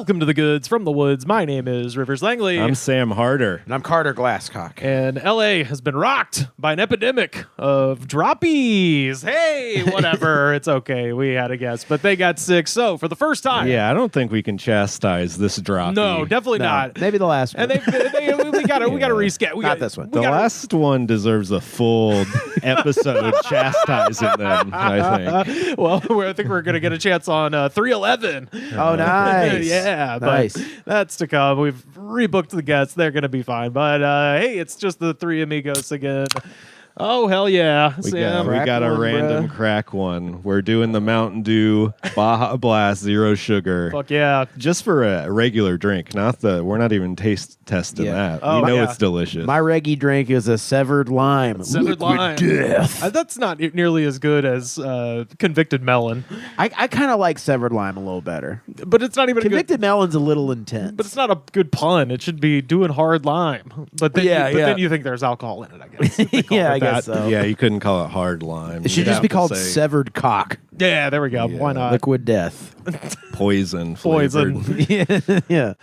Welcome to the Goods from the Woods. My name is Rivers Langley. I'm Sam Harder. And I'm Carter Glasscock. And LA has been rocked by an epidemic of droppies. Hey, whatever. It's okay. We had a guess, but they got sick. So for the first time. Yeah, I don't think we can chastise this droppy. No, definitely not. Maybe the last one. And we got to reschedule. Not this one. The last one deserves a full episode chastising them, I think. Well, I think we're going to get a chance on 311. Oh, nice. Yeah, Nice. but that's to come. We've rebooked the guests. They're going to be fine. But hey, it's just the three amigos again. Oh, hell yeah. We Sam. got a one, random bro. crack one. We're doing the Mountain Dew Baja Blast Zero Sugar. Fuck yeah. Just for a regular drink. We're not even taste testing that. Oh, we know yeah. it's delicious. My reggae drink is a severed lime. Severed lime. Death. That's not nearly as good as convicted melon, I kind of like severed lime a little better. but it's not even a good. Convicted melon's a little intense. But it's not a good pun. It should be doing hard lime. But then, Yeah, but yeah. then you think there's alcohol in it, I guess. if they call Yeah, it I that. guess so. Yeah, you couldn't call it hard lime. It should You'd just have be to called say severed cock. Yeah, there we go. Yeah. Why not? Liquid death. poison. Poison. flavored. Yeah.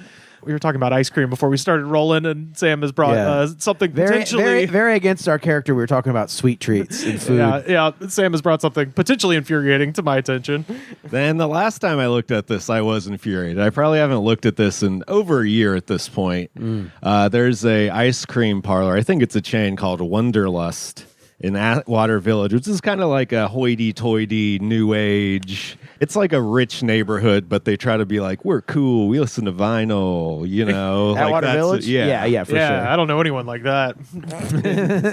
We were talking about ice cream before we started rolling, and Sam has brought Yeah. something Very, potentially. very, very against our character. We were talking about sweet treats and food. Yeah. Sam has brought something potentially infuriating to my attention. Then the last time I looked at this, I was infuriated. I probably haven't looked at this in over a year at this point. There's a ice cream parlor. I think it's a chain called Wonderlust in Atwater Village, which is kind of like a hoity-toity new age. It's like a rich neighborhood, but they try to be like, we're cool. We listen to vinyl, you know. Atwater that's- Village? Yeah. For yeah, sure. I don't know anyone like that.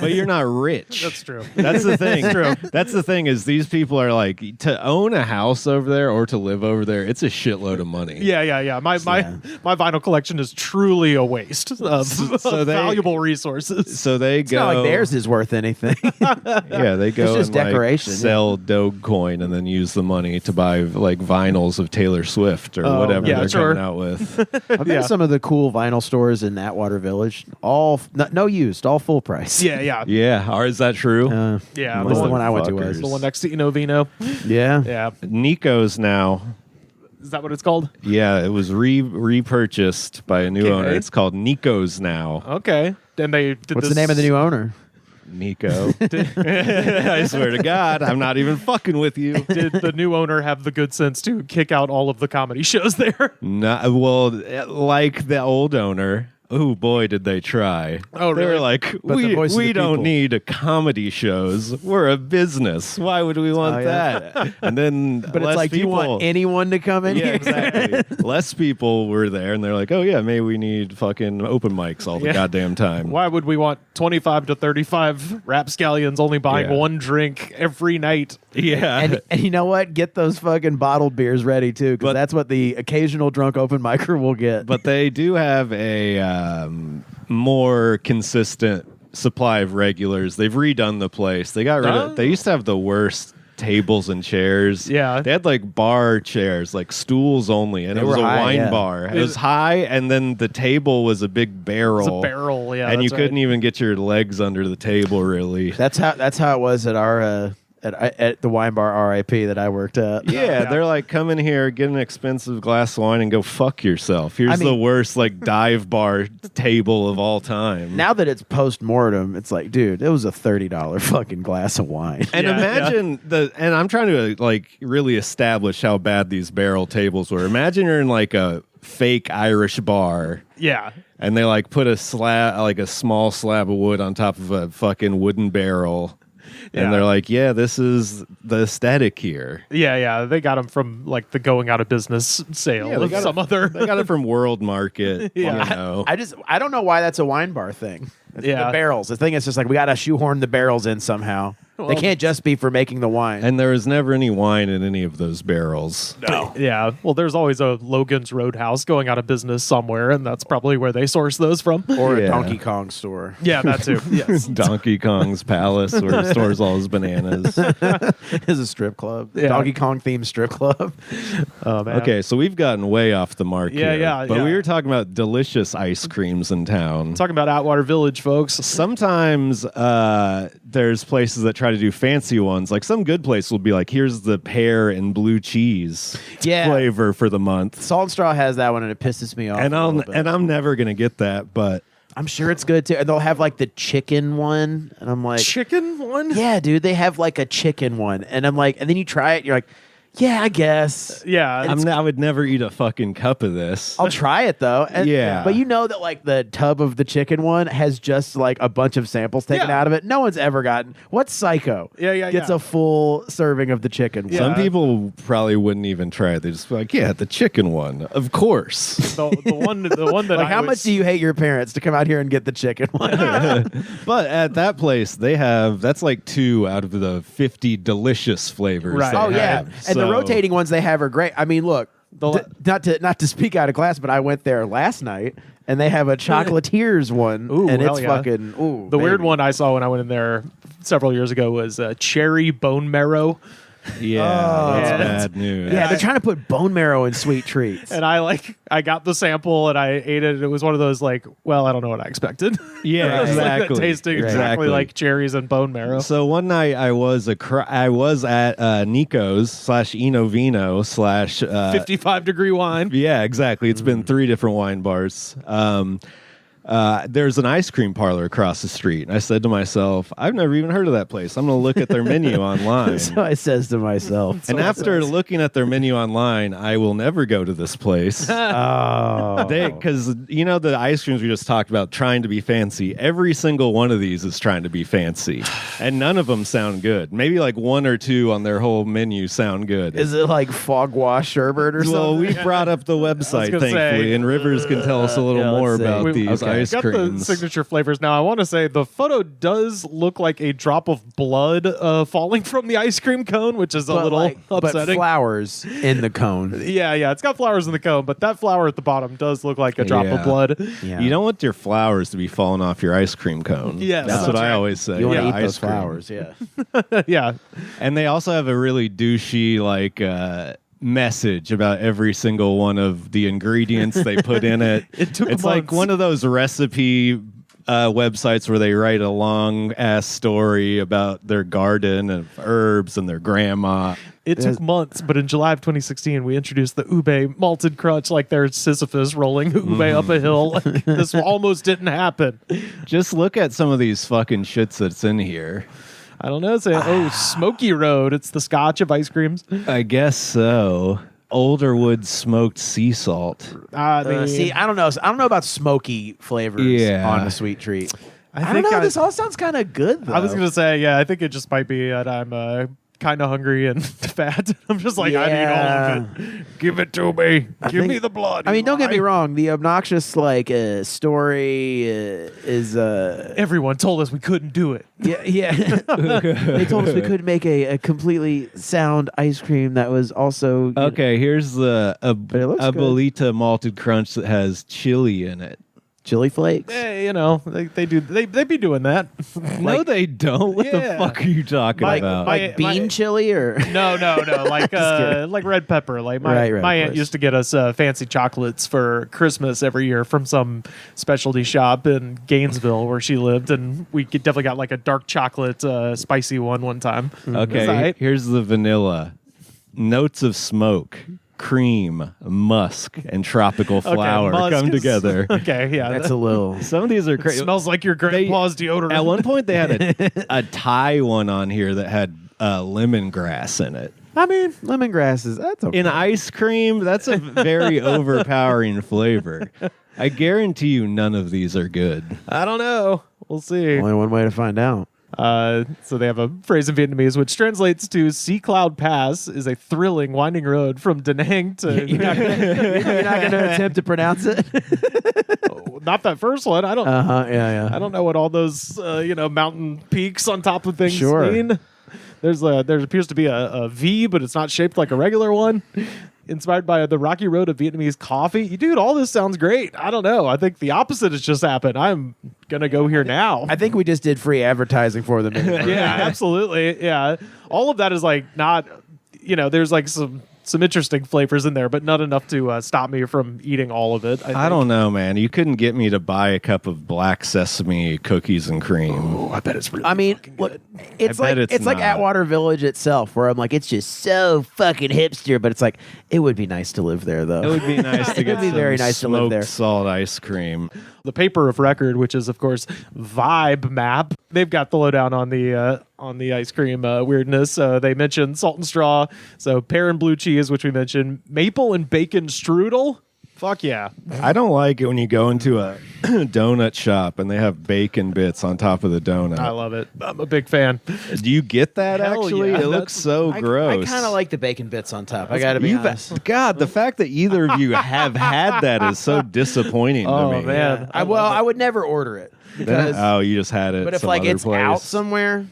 But you're not rich. That's true. That's the thing. That's the thing is these people are like, to own a house over there or to live over there, it's a shitload of money. Yeah. My vinyl collection is truly a waste of, So of they- valuable resources. So they It's go. not like theirs is worth anything. Yeah, they go just and like, decoration, yeah. sell Dogecoin and then use the money to buy like vinyls of Taylor Swift or Oh, whatever yeah, they're sure. coming out with. I've been Yeah. to some of the cool vinyl stores in Atwater Village. All no used, all full price. Yeah. Yeah, or is that true? Yeah, At least the Motherfuckers. one I went to was. The one next to Inovino. Yeah. Yeah. Nico's now. Is that what it's called? Yeah, it was repurchased by a new Okay. owner. It's called Nico's now. Okay. And they did What's this- the name of the new owner? Nico. I swear to God, I'm not even fucking with you. Did the new owner have the good sense to kick out all of the comedy shows there? Well, like the old owner. Oh boy, did they try! Oh, They were really? like, But the voice of we the don't people." need a comedy shows. We're a business. Why would we want Oh, yeah. that? And then, But less it's like, people, do you want anyone to come in Yeah, here? exactly. Less people were there, and they're like, oh yeah, maybe we need fucking open mics all the Yeah. goddamn time. Why would we want 25 to 35 rapscallions only buying Yeah. one drink every night? Yeah, And you know what? Get those fucking bottled beers ready too, because But- that's what the occasional drunk open micer will get. but they do have a more consistent supply of regulars. They've redone the place. They got rid Oh. of. They used to have the worst tables and chairs. Yeah. They had like bar chairs, like stools only, and They it was were a high, wine yeah. bar. It was high, and then the table was a big barrel. It's a barrel, yeah. and you that's couldn't right. even get your legs under the table, really. that's how it was at our at the wine bar RIP that I worked at. Yeah, they're like, come in here, get an expensive glass of wine, and go fuck yourself. Here's I mean- the worst like dive bar table of all time. Now that it's post mortem, it's like, dude, it was a $30 fucking glass of wine. And Yeah, imagine and I'm trying to like really establish how bad these barrel tables were. Imagine you're in like a fake Irish bar Yeah. and they like put a slab, like a small slab of wood on top of a fucking wooden barrel. Yeah. And they're like, yeah, this is the aesthetic here. Yeah. They got them from like the going out of business sale Yeah, they of got some it- other. They got it from World Market. Yeah. You know. I don't know why that's a wine bar thing. It's Yeah. the barrels. The thing is just like we got to shoehorn the barrels in somehow. Well- they can't just be for making the wine. And there was never any wine in any of those barrels. no. Yeah. Well, there's always a Logan's Roadhouse going out of business somewhere, and that's probably where they source those from. Or Yeah. a Donkey Kong store. Yeah, that too. Yes. Donkey Kong's Palace, where he stores all his bananas. Is a strip club. Yeah. Donkey Kong themed strip club. Oh, man. Okay, so we've gotten way off the mark Yeah, here. yeah, But yeah. we were talking about delicious ice creams in town. Talking about Atwater Village, folks. Sometimes there's places that try try to do fancy ones. Like some good place will be like, here's the pear and blue cheese flavor for the month. Salt and Straw has that one, and it pisses me off. And I'm never gonna get that, but I'm sure it's good too. And they'll have like the chicken one, and I'm like, chicken one? yeah, dude, they have like a chicken one, and I'm like, and then you try it, and you're like, yeah, I guess. Yeah. I would never eat a fucking cup of this. I'll try it though. And, Yeah. But you know that like the tub of the chicken one has just like a bunch of samples taken Yeah. out of it. No one's ever gotten. What psycho? Gets a full serving of the chicken. Yeah. Some people probably wouldn't even try it. They just be like, yeah, the chicken one, of course. the one that Like, I how was- much do you hate your parents to come out here and get the chicken one? But at that place, that's like 2 out of the 50 delicious flavors. Right. they Oh yeah, have. and the So- rotating ones they have are great. I mean, look, The- not to speak out of class, but I went there last night, and they have a chocolatiers one, Ooh, and hell it's yeah. fucking ooh. The weird baby. one I saw when I went in there several years ago was cherry bone marrow. Yeah, Oh. that's Yeah. bad news. Yeah, they're trying to put bone marrow in sweet treats. And I got the sample and I ate it. And it was one of those like, well, I don't know what I expected. Yeah, It was like that exactly. tasting exactly Exactly. like cherries and bone marrow. So one night I was at Nico's /Enovino / 55-degree wine. Yeah, exactly. It's been 3 different wine bars. There's an ice cream parlor across the street. And I said to myself, I've never even heard of that place. I'm going to look at their menu online. So I says to myself, And after looking at their menu online, I will never go to this place. oh, Because, you know, the ice creams we just talked about trying to be fancy, every single one of these is trying to be fancy. And none of them sound good. Maybe like 1 or 2 on their whole menu sound good. is it like fog wash sherbet or Well, something? we brought up the website, gonna thankfully, say, and Rivers can tell us a little yeah, more let's see. about We- these okay. ice Got creams. the signature flavors. Now, I want to say the photo does look like a drop of blood falling from the ice cream cone, which is a little but upsetting. flowers in the cone. Yeah, it's got flowers in the cone, but that flower at the bottom does look like a drop of Yeah. blood. Yeah. You don't want your flowers to be falling off your ice cream cone. Yes, that's what that's I right. always say. You want to Yeah, eat ice those cream. flowers, yeah. Yeah. And they also have a really douchey, like, message about every single one of the ingredients they put in it. It took It's like months. one of those recipe websites where they write a long ass story about their garden of herbs and their grandma. It took months, but in July of 2016, we introduced the ube malted crunch like there's Sisyphus rolling ube up a hill. Like, this almost didn't happen. Just look at some of these fucking shits that's in here. I don't know. It's Smoky Road. It's the scotch of ice creams. I guess so. Alderwood smoked sea salt. See, I don't know. I don't know about smoky flavors Yeah. on a sweet treat. I don't think know. I- This all sounds kind of good, though. I was going to say, I think it just might be that I'm kind of hungry and fat. I'm just like, I need all of it. Give it to me. Give me the blood. I mean, don't get me Eli. wrong. The obnoxious story is Everyone told us we couldn't do it. yeah. They told us we could make a completely sound ice cream that was also Okay, here's the it looks good. Abuelita malted crunch that has chili in it. chili flakes. They be doing that. No, they don't. What the Yeah. fuck are you talking Like- about? Like bean chili or No, like red pepper. Like my Right, my of aunt course. used to get us fancy chocolates for Christmas every year from some specialty shop in Gainesville where she lived, and we definitely got like a dark chocolate spicy one time. Okay, It's all right. here's the vanilla. Notes of smoke, cream, musk, and tropical flower musk come is- together. Okay, yeah, that's a little. Some of these are it crazy. smells like your grandpa's deodorant. At one point, they had a Thai one on here that had lemongrass in it. I mean, Lemongrass is that's okay. In ice cream, that's a very overpowering flavor. I guarantee you none of these are good. I don't know. We'll see. Only one way to find out. So they have a phrase in Vietnamese which translates to "Sea Cloud Pass is a thrilling winding road from Da Nang to." You're not going to attempt to pronounce it. Not that first one. I don't. Yeah. I don't know what all those mountain peaks on top of things Sure. mean. There appears to be a V, but it's not shaped like a regular one. Inspired by the rocky road of Vietnamese coffee. Dude, all this sounds great. I don't know. I think the opposite has just happened. I'm gonna go here now. I think we just did free advertising for them. Yeah, absolutely. Yeah, all of that is like not. There's like some some interesting flavors in there, but not enough to stop me from eating all of it. I don't know, man. You couldn't get me to buy a cup of black sesame cookies and cream. Oh, I bet it's really. I mean, fucking look, good. it's I like bet it's like not. Atwater Village itself, where I'm like, it's just so fucking hipster. But it's like, it would be nice to live there, though. It would be nice to get be some very nice to live smoked there. salt ice cream. The paper of record, which is of course Vibe Map. They've got the lowdown on the ice cream weirdness. They mentioned salt and straw, so pear and blue cheese, which we mentioned, maple and bacon strudel. Fuck yeah. I don't like it when you go into a donut shop and they have bacon bits on top of the donut. I love it. I'm a big fan. Do you get that Hell actually? yeah. It looks so gross. I kind of like the bacon bits on top. I got to be honest. God, the fact that either of you have had that is so disappointing to Oh me. man. I would never order it. Because, Oh, you just had it. but if some like other it's place. out somewhere,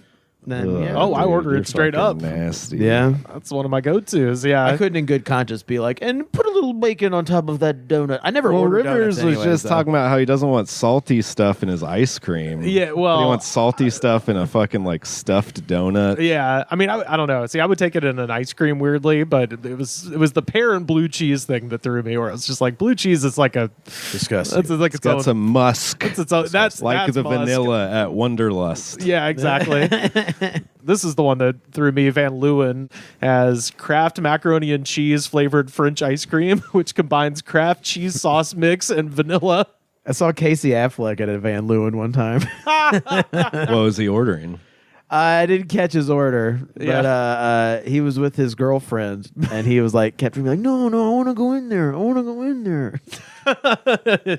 then yeah. Oh, I Dude, order you're it straight fucking up. Nasty. Yeah. That's one of my go-tos. Yeah. I couldn't in good conscience be like, and put a little bacon on top of that donut. I never Well, ordered Rivers donuts was anyways, just though. talking about how he doesn't want salty stuff in his ice cream. Yeah, well- But he wants salty stuff in a fucking like stuffed donut. Yeah, I mean, I don't know. See, I would take it in an ice cream weirdly, but it was the pear and blue cheese thing that threw me. Where it's just like blue cheese is like a Disgusting. it's like It's got own, some musk. it's its own, that's like that's the musk. vanilla at Wonderlust. Yeah, exactly. This is the one that threw me. Van Leeuwen has Kraft macaroni and cheese flavored French ice cream, which combines Kraft cheese sauce mix and vanilla. I saw Casey Affleck at a Van Leeuwen one time. What was he ordering? I didn't catch his order, but Yeah. he was with his girlfriend, and he was like, kept being like, no, I want to go in there. I want to go in there.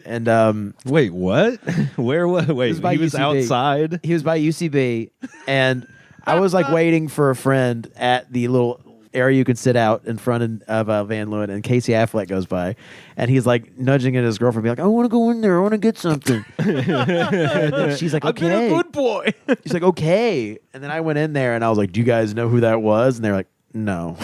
And Wait, what? Where was? Wait, by he was UCB. outside. he was by UCB, and I was like waiting for a friend at the little area you can sit out in front of Van Leeuwen, and Casey Affleck goes by, and he's like nudging at his girlfriend, be like, I want to go in there. I want to get something. And then she's like, I've been okay. a good boy. She's like, okay. And then I went in there and I was like, do you guys know who that was? And they're like, no.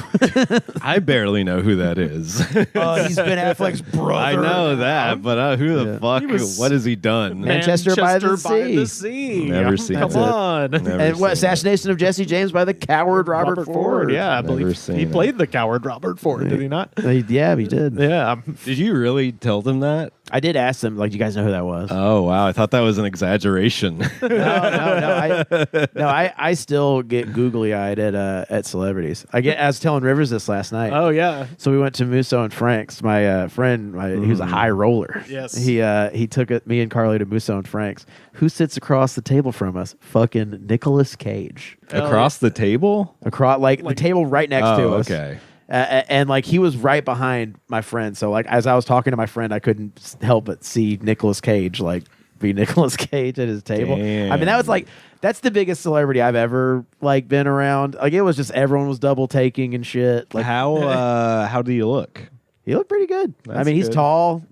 I barely know who that is. He's Ben Affleck's brother. I know that, but who the Yeah. fuck? He was- What has he done? Manchester by the Sea. Sea. Never seen Come it. on. Never And what, seen assassination of Jesse James by the coward Robert Ford. Yeah, I Never believe seen he it. played the coward Robert Ford, did he not? Yeah, he did. Yeah. it. Did you really tell them that? I did ask them, like, do you guys know who that was? Oh wow, I thought that was an exaggeration. No. I still get googly eyed at celebrities. I was telling Rivers this last night. Oh, yeah. So we went to Musso and Frank's. My friend, he was a high roller. Yes. He took me and Carly to Musso and Frank's. Who sits across the table from us? Fucking Nicolas Cage. Across the table? Across the table right next to us. Okay. And like he was right behind my friend. So like as I was talking to my friend, I couldn't help but see Nicolas Cage like be Nicolas Cage at his table. Damn. I mean, that's the biggest celebrity I've ever like been around. Like it was just everyone was double taking and shit. Like How do you look? he looked pretty good. I That's mean, he's good. tall,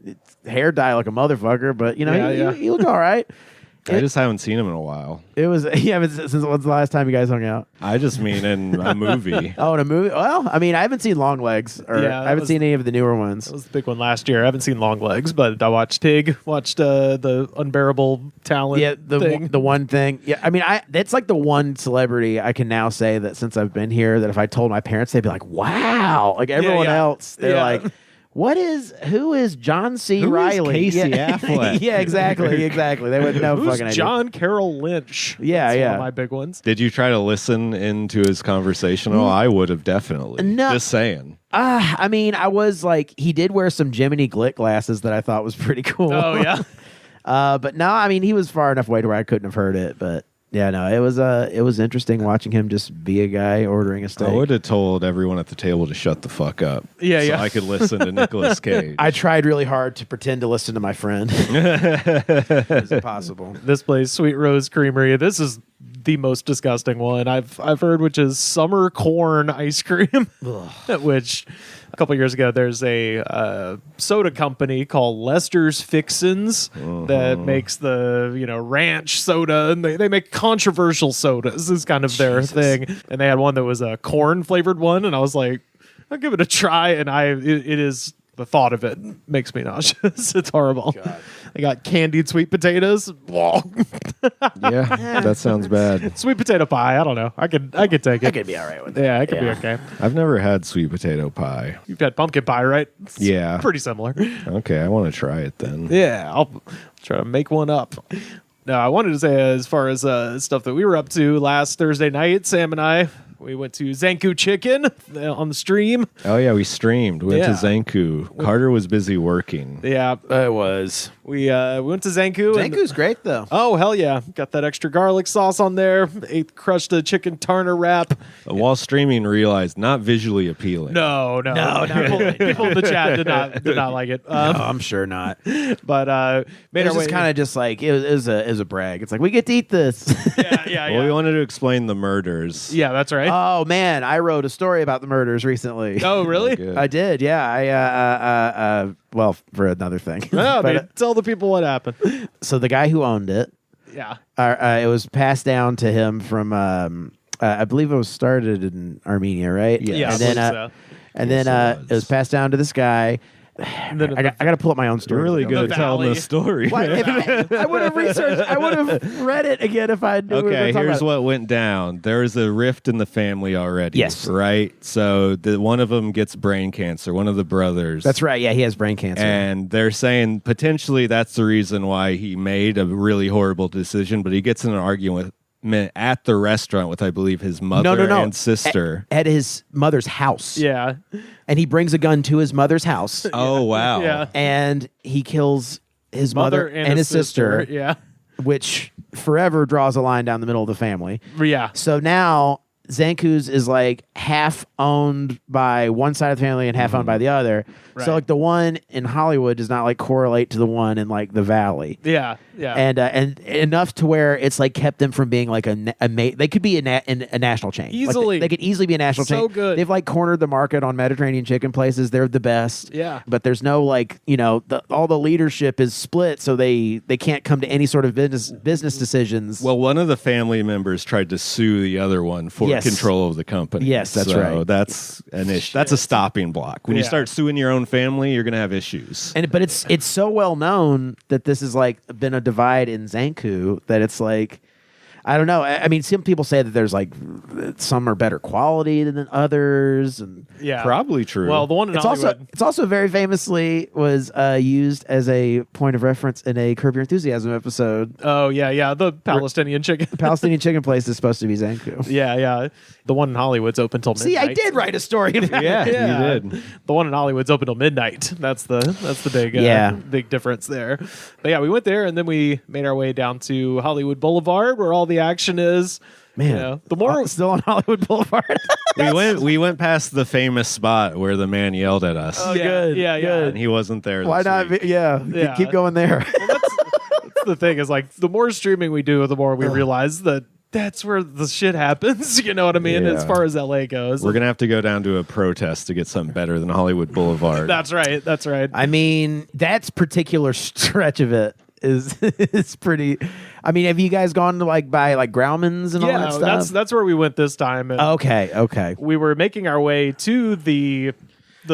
hair dye like a motherfucker, but you know, Yeah, he looked all right. I just haven't seen him in a while. It was since when's the last time you guys hung out? I just mean in a movie. Oh, in a movie? Well, I mean, I haven't seen Long Legs, or Yeah, I that haven't was- seen any of the newer ones. That was the big one last year. I haven't seen Long Legs, but I watched Tig, watched the Unbearable Talent Yeah, thing. the one thing. Yeah, I mean, that's like the one celebrity I can now say that since I've been here that if I told my parents, they'd be like, "Wow!" Like everyone yeah. else, they're Yeah. like, who is John C. Who is Riley? Casey yeah. Affleck? Yeah, exactly. They wouldn't know Who's fucking idea. John Carroll Lynch? Yeah, That's yeah. one of my big ones. Did you try to listen into his conversation? Oh, I would have definitely. No. Just saying. I mean, I was like, he did wear some Jiminy Glick glasses that I thought was pretty cool. Oh yeah. But no, I mean, he was far enough away to where I couldn't have heard it. But yeah, no, it was interesting watching him just be a guy ordering a steak. I would have told everyone at the table to shut the fuck up. Yeah, so yeah. I could listen to Nicolas Cage. I tried really hard to pretend to listen to my friend. It was impossible. This place, Sweet Rose Creamery. This is the most disgusting one I've heard, which is summer corn ice cream. Which a couple years ago, there's a soda company called Lester's Fixins that makes the ranch soda, and they make controversial sodas. Is kind of their thing. And they had one that was a corn flavored one, and I was like, I'll give it a try, and it is the thought of it makes me nauseous. It's horrible. They got candied sweet potatoes. Yeah, that sounds bad. Sweet potato pie. I don't know. I could take it. I could be all right with it. Yeah, it could be okay. I've never had sweet potato pie. You've had pumpkin pie, right? It's Yeah. pretty similar. Okay, I want to try it then. Yeah, I'll try to make one up. No, I wanted to say as far as stuff that we were up to last Thursday night, Sam and I, we went to Zanku Chicken on the stream. Oh yeah, we streamed. We went Yeah. to Zanku. Carter was busy working. Yeah, I was. we went to Zanku. Zanku's great though. Oh, hell yeah. Got that extra garlic sauce on there. Crushed a chicken tartar wrap. While streaming, realized not visually appealing. No. People in the chat did not like it. No, I'm sure not. But made It was our way. just kind of just like it was a brag. It's like we get to eat this. Yeah. Well, we wanted to explain the murders. Yeah, that's right. Oh man, I wrote a story about the murders recently. Oh, really? Good. I did. Yeah, I well, for another thing. No, But, man, tell the people what happened. so the guy who owned it, Yeah. it was passed down to him from I believe it was started in Armenia, right? Yeah, and I then believe so. and then Yes, it it was passed down to this guy. And then I got to pull up my own story. You're really good The at telling valley. the story. Why, I would have researched. I would have read it again if I knew. we were Okay, talking here's about what went down. There was a rift in the family already. Yes. Right? So one of them gets brain cancer, one of the brothers. That's right. Yeah, he has brain cancer. And they're saying potentially that's the reason why he made a really horrible decision, but he gets in an argument at the restaurant with, I believe, his mother no. and sister. At his mother's house. Yeah. And he brings a gun to his mother's house. Oh, wow. Yeah. And he kills his mother and his sister, Yeah. which forever draws a line down the middle of the family. Yeah. So now Zanku's is like half owned by one side of the family and half owned by the other. Right. So like the one in Hollywood does not like correlate to the one in like the valley. Yeah. Yeah. And enough to where it's like kept them from being like they could be a national chain. Like, Easily. they could easily be a national So chain. good. They've like cornered the market on Mediterranean chicken places. They're the best. Yeah. But there's no like all the leadership is split, so they can't come to any sort of business decisions. Well, one of the family members tried to sue the other one for Yes. control of the company. Yes, that's So right. that's an issue. That's a stopping block. When you Yeah. start suing your own family, you're going to have issues. But it's so well known that this has like been a divide in Zanku that it's like I don't know. I mean, some people say that there's like some are better quality than others, and yeah. Probably true. Well, the one in it's Hollywood. also very famously was used as a point of reference in a Curb Your Enthusiasm episode. Oh, yeah. The Palestinian chicken. The Palestinian chicken place is supposed to be Zanku. Yeah. The one in Hollywood's open till midnight. See, I did write a story about yeah, it. you did. The one in Hollywood's open till midnight. That's the big Yeah. big difference there. But yeah, we went there and then we made our way down to Hollywood Boulevard where all the action is. Man, You know, the more still on Hollywood Boulevard. We went past the famous spot where the man yelled at us. Oh, yeah, good, yeah, good. And he wasn't there. Why this not? week. Yeah. Keep going there. that's the thing is like the more streaming we do, the more we realize that that's where the shit happens. You know what I mean? Yeah. As far as LA goes. We're going to have to go down to a protest to get something better than Hollywood Boulevard. That's right. That's right. I mean, that particular stretch of it is pretty. I mean, have you guys gone to like buy like Grauman's and all that stuff? that's where we went this time. And Okay. we were making our way to the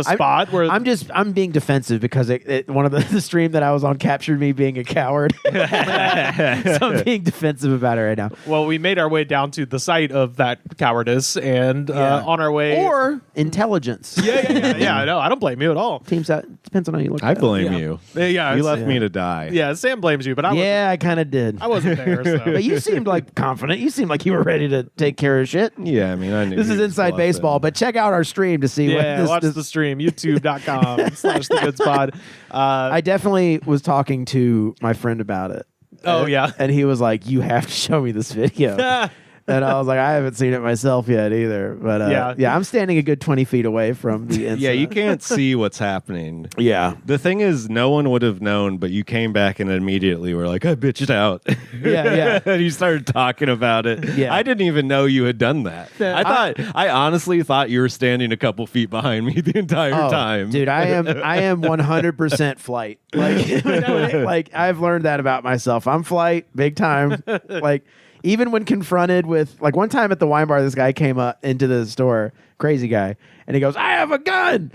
spot where I'm being defensive because one of the stream that I was on captured me being a coward. So I'm being defensive about it right now. well, we made our way down to the site of that cowardice and on our way Or intelligence. yeah, I know. I don't blame you at all. Teams out depends on how you look I at it. blame Yeah. you. Yeah, You it's- left me to die. Yeah, Sam blames you, but Yeah, I kind of did. I wasn't there. So. But you seemed like confident. You seemed like you were ready to take care of shit. Yeah, I mean, I knew This he is was inside bluffing. baseball, but check out our stream to see Yeah, what watch this the stream, youtube.com/the good spot. I definitely was talking to my friend about it. Oh, yeah. And he was like, "You have to show me this video." And I was like, "I haven't seen it myself yet either." But Yeah. I'm standing a good 20 feet away from the incident. Yeah, you can't see what's happening. Yeah. The thing is, no one would have known, but you came back and immediately were like, I bitched out. Yeah. And you started talking about it. Yeah. I didn't even know you had done that. Yeah. I honestly thought you were standing a couple feet behind me the entire time. Dude, I am 100% flight. Like I've learned that about myself. I'm flight big time. Like even when confronted with like one time at the wine bar, this guy came up into the store, crazy guy, and he goes, "I have a gun."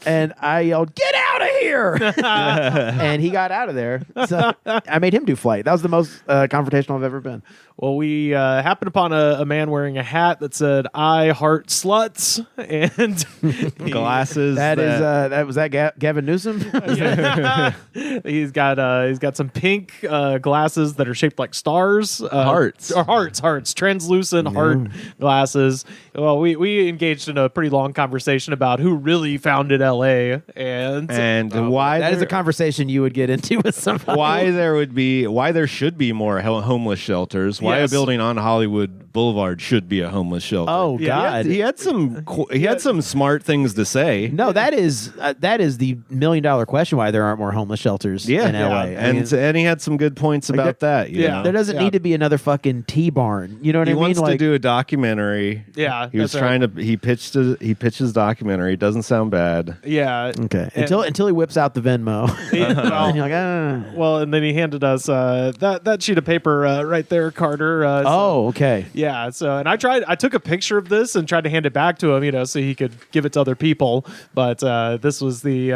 And I yelled, "Get out of here!" And he got out of there. So I made him do flight. That was the most confrontational I've ever been. Well, we happened upon a man wearing a hat that said "I heart sluts" and Glasses. That was Gavin Newsom. he's got some pink glasses that are shaped like stars, Hearts. or hearts, translucent heart glasses. Well, we engaged in a pretty long conversation about who really founded L.A. and why That is there- a conversation you would get into with somebody. why there should be more homeless shelters. Why a Yes. building on Hollywood Boulevard should be a homeless shelter. Oh Yeah, God! he had some smart things to say. No, that is the $1 million question: why there aren't more homeless shelters in LA? and he had some good points about that. You know? there doesn't need to be another fucking T-barn. You know what He I mean? wants to Like, do a documentary. Yeah, he was that's right. trying to. He pitched his documentary. It doesn't sound bad. yeah, okay, And- until he whips out the Venmo. well, And you're like, ah. well, and then he handed us that sheet of paper right there, Carter. Oh, okay. Yeah, and I took a picture of this and tried to hand it back to him, so he could give it to other people. But this was the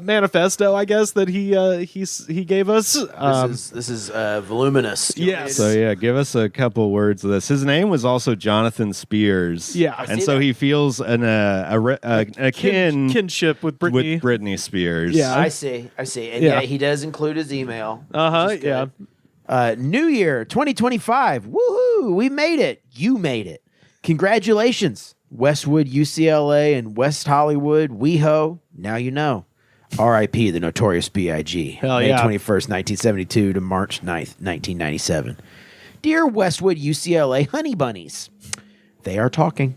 manifesto, I guess, that he gave us. This is voluminous. Yes. So yeah, give us a couple words of this. His name was also Jonathan Spears. Yeah. I and see so that. he feels a kinship with Britney. with Britney Spears. Yeah. I see. And Yeah. he does include his email. Uh-huh, yeah. New Year 2025. Woohoo! We made it. You made it. Congratulations, Westwood, UCLA, and West Hollywood. WeHo. Now you know. R.I.P. the Notorious B.I.G. Hell May yeah. 21st, 1972 to March 9th, 1997. Dear Westwood, UCLA honey bunnies, they are talking.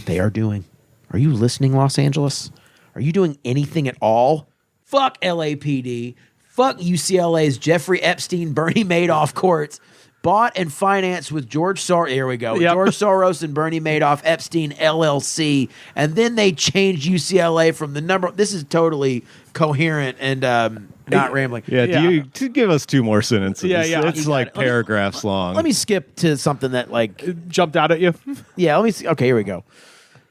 They are doing. Are you listening, Los Angeles? Are you doing anything at all? Fuck LAPD. Fuck UCLA's Jeffrey Epstein, Bernie Madoff courts. Bought and financed with George Soros. Here we go. Yep. George Soros and Bernie Madoff, Epstein LLC. And then they changed UCLA from the number. This is totally coherent and not rambling. Yeah, Yeah. to give us two more sentences. Yeah, yeah. It's You like got it. paragraphs long. Let me skip to something that Jumped out at you. yeah, let me see. Okay, here we go.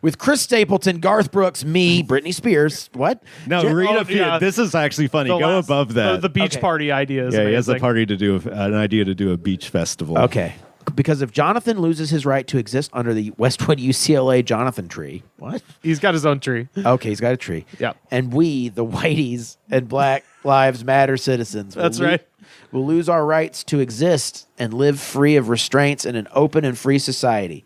With Chris Stapleton, Garth Brooks, me, Britney Spears. What? No, read oh, a few. yeah. This is actually funny. The Go last- above that. The beach Okay. party idea is yeah, he has a amazing. party to do an idea to do a beach festival. Okay. Because if Jonathan loses his right to exist under the Westwood UCLA Jonathan tree, what? He's got his own tree. Okay, he's got a tree. Yep. And we, the Whiteys and Black Lives Matter citizens, That's right. will lose our rights to exist and live free of restraints in an open and free society.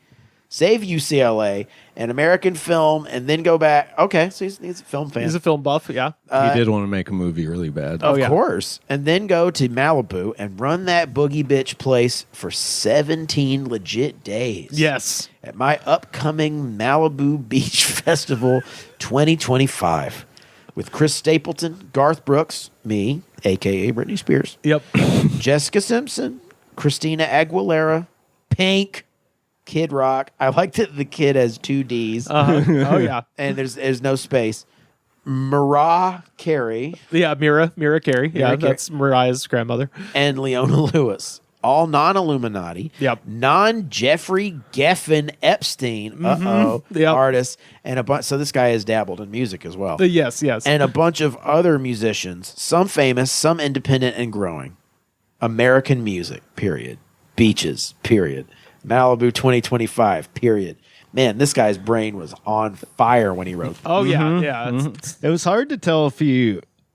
Save UCLA and American film, and then go back. Okay, so he's a film fan. He's a film buff, yeah. He did want to make a movie really bad. Oh, Of yeah. course. And then go to Malibu and run that boogie bitch place for 17 legit days. Yes. At my upcoming Malibu Beach Festival 2025 with Chris Stapleton, Garth Brooks, me, a.k.a. Britney Spears, Yep. Jessica Simpson, Christina Aguilera, Pink, Kid Rock. I like that the kid has two D's. Oh, yeah. And there's no space. Mariah Carey Yeah, Mira Carey. Yeah, Mira Carey. that's Mariah's grandmother. and Leona Lewis. All non-Illuminati, Yep. non-Jeffrey Geffen Epstein, Yep. artists, and a bunch. So this guy has dabbled in music as well, Yes. and a bunch of other musicians, some famous, some independent and growing. American music, period. Beaches, period. Malibu 2025, period. Man, this guy's brain was on fire when he wrote. Oh, yeah. Yeah. It was hard to tell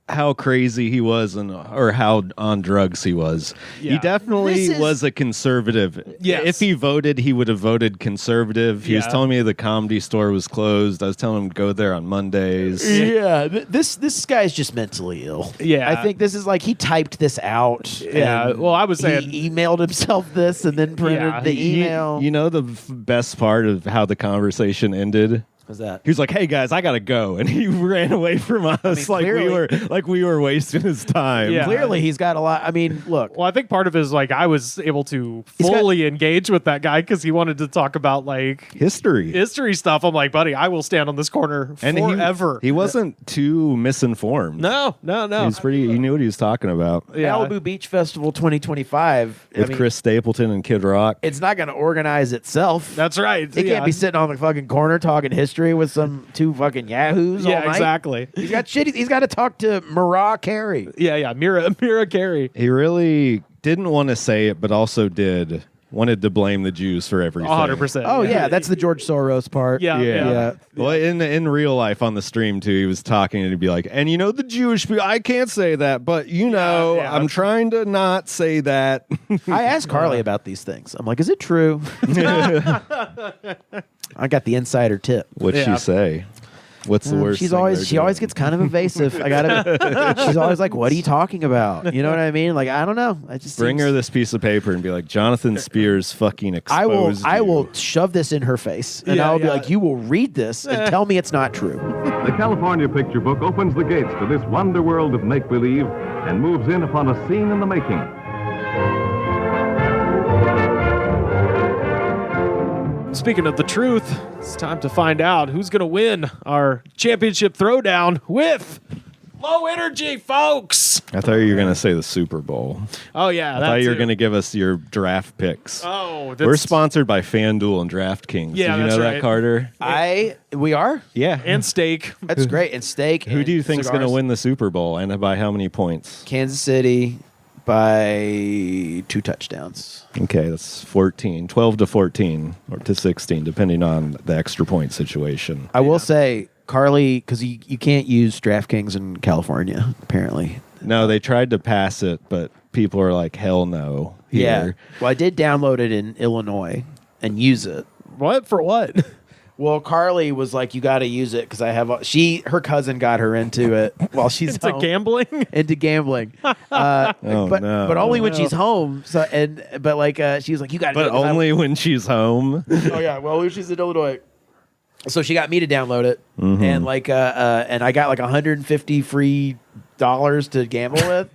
how crazy he was or how on drugs he was. Yeah. He definitely This is- was a conservative. Yes. If he voted, he would have voted conservative. He was Yeah. telling me the comedy store was closed. I was telling him to go there on Mondays. Yeah, this guy's just mentally ill. Yeah. I think this is like he typed this out. Yeah, and well, I was saying- he emailed himself this and then printed Yeah, the email. You know the best part of how the conversation ended? What's that? He was like, "Hey guys, I gotta go," and he ran away from us like we were wasting his time. Yeah. Clearly, he's got a lot. I mean, look, Well, I think part of it is like I was able to He's got- fully engage with that guy because he wanted to talk about like History. history stuff. I'm like, buddy, I will stand on this corner And forever. He wasn't too misinformed. no. He knew what he was talking about. Yeah. Malibu Beach Festival 2025 With Chris Stapleton and Kid Rock. It's not going to organize itself. That's right. It can't be sitting on the fucking corner talking history chemistry with some two fucking yahoos all Yeah, night. exactly. He's got shit. He's got to talk to Mariah Carey. Yeah, Mira Carey. He really didn't want to say it, but also wanted to blame the Jews for everything. 100%. Oh yeah, that's the George Soros part. Yeah. Well, in real life on the stream too, he was talking and he'd be like, and the Jewish people, I can't say that, but yeah. I'm trying to not say that. I asked Carly about these things. I'm like, is it true? I got the insider tip. What'd she say? What's the worst? She always gets kind of evasive. She's always like, "What are you talking about?" You know what I mean? Like, I don't know. I just bring her this piece of paper and be like, Jonathan Spears fucking exposed I you." will shove this in her face, and Yeah, I'll be yeah. like, "You will read this and tell me it's not true." The California Picture Book opens the gates to this wonder world of make-believe and moves in upon a scene in the making. Speaking of the truth, it's time to find out who's going to win our championship throwdown with low energy, folks. I thought you were going to say the Super Bowl. Oh, yeah. I thought you were going to give us your draft picks. Oh, that's... We're sponsored by FanDuel and DraftKings. Yeah, Did you that's know right. that, Carter? We are. Yeah. And steak. That's great. And steak. Who do you think's going to win the Super Bowl and by how many points? Kansas City by 2 touchdowns. Okay, that's 14, 12 to 14 or to 16, depending on the extra point situation. I will say, Carly, because you can't use DraftKings in California, apparently. No, they tried to pass it, but people are like, hell no. Yeah. Here. Well, I did download it in Illinois and use it. What? For what? Well, Carly was like, "You got to use it because I have." Her cousin got her into it while she's It's a home. gambling? Into gambling. Oh, but no. but only when she's home. So she was like, "You got to." But only when she's home. Oh yeah. Well, she's in Illinois. So she got me to download it, and and I got like $150 free to gamble with.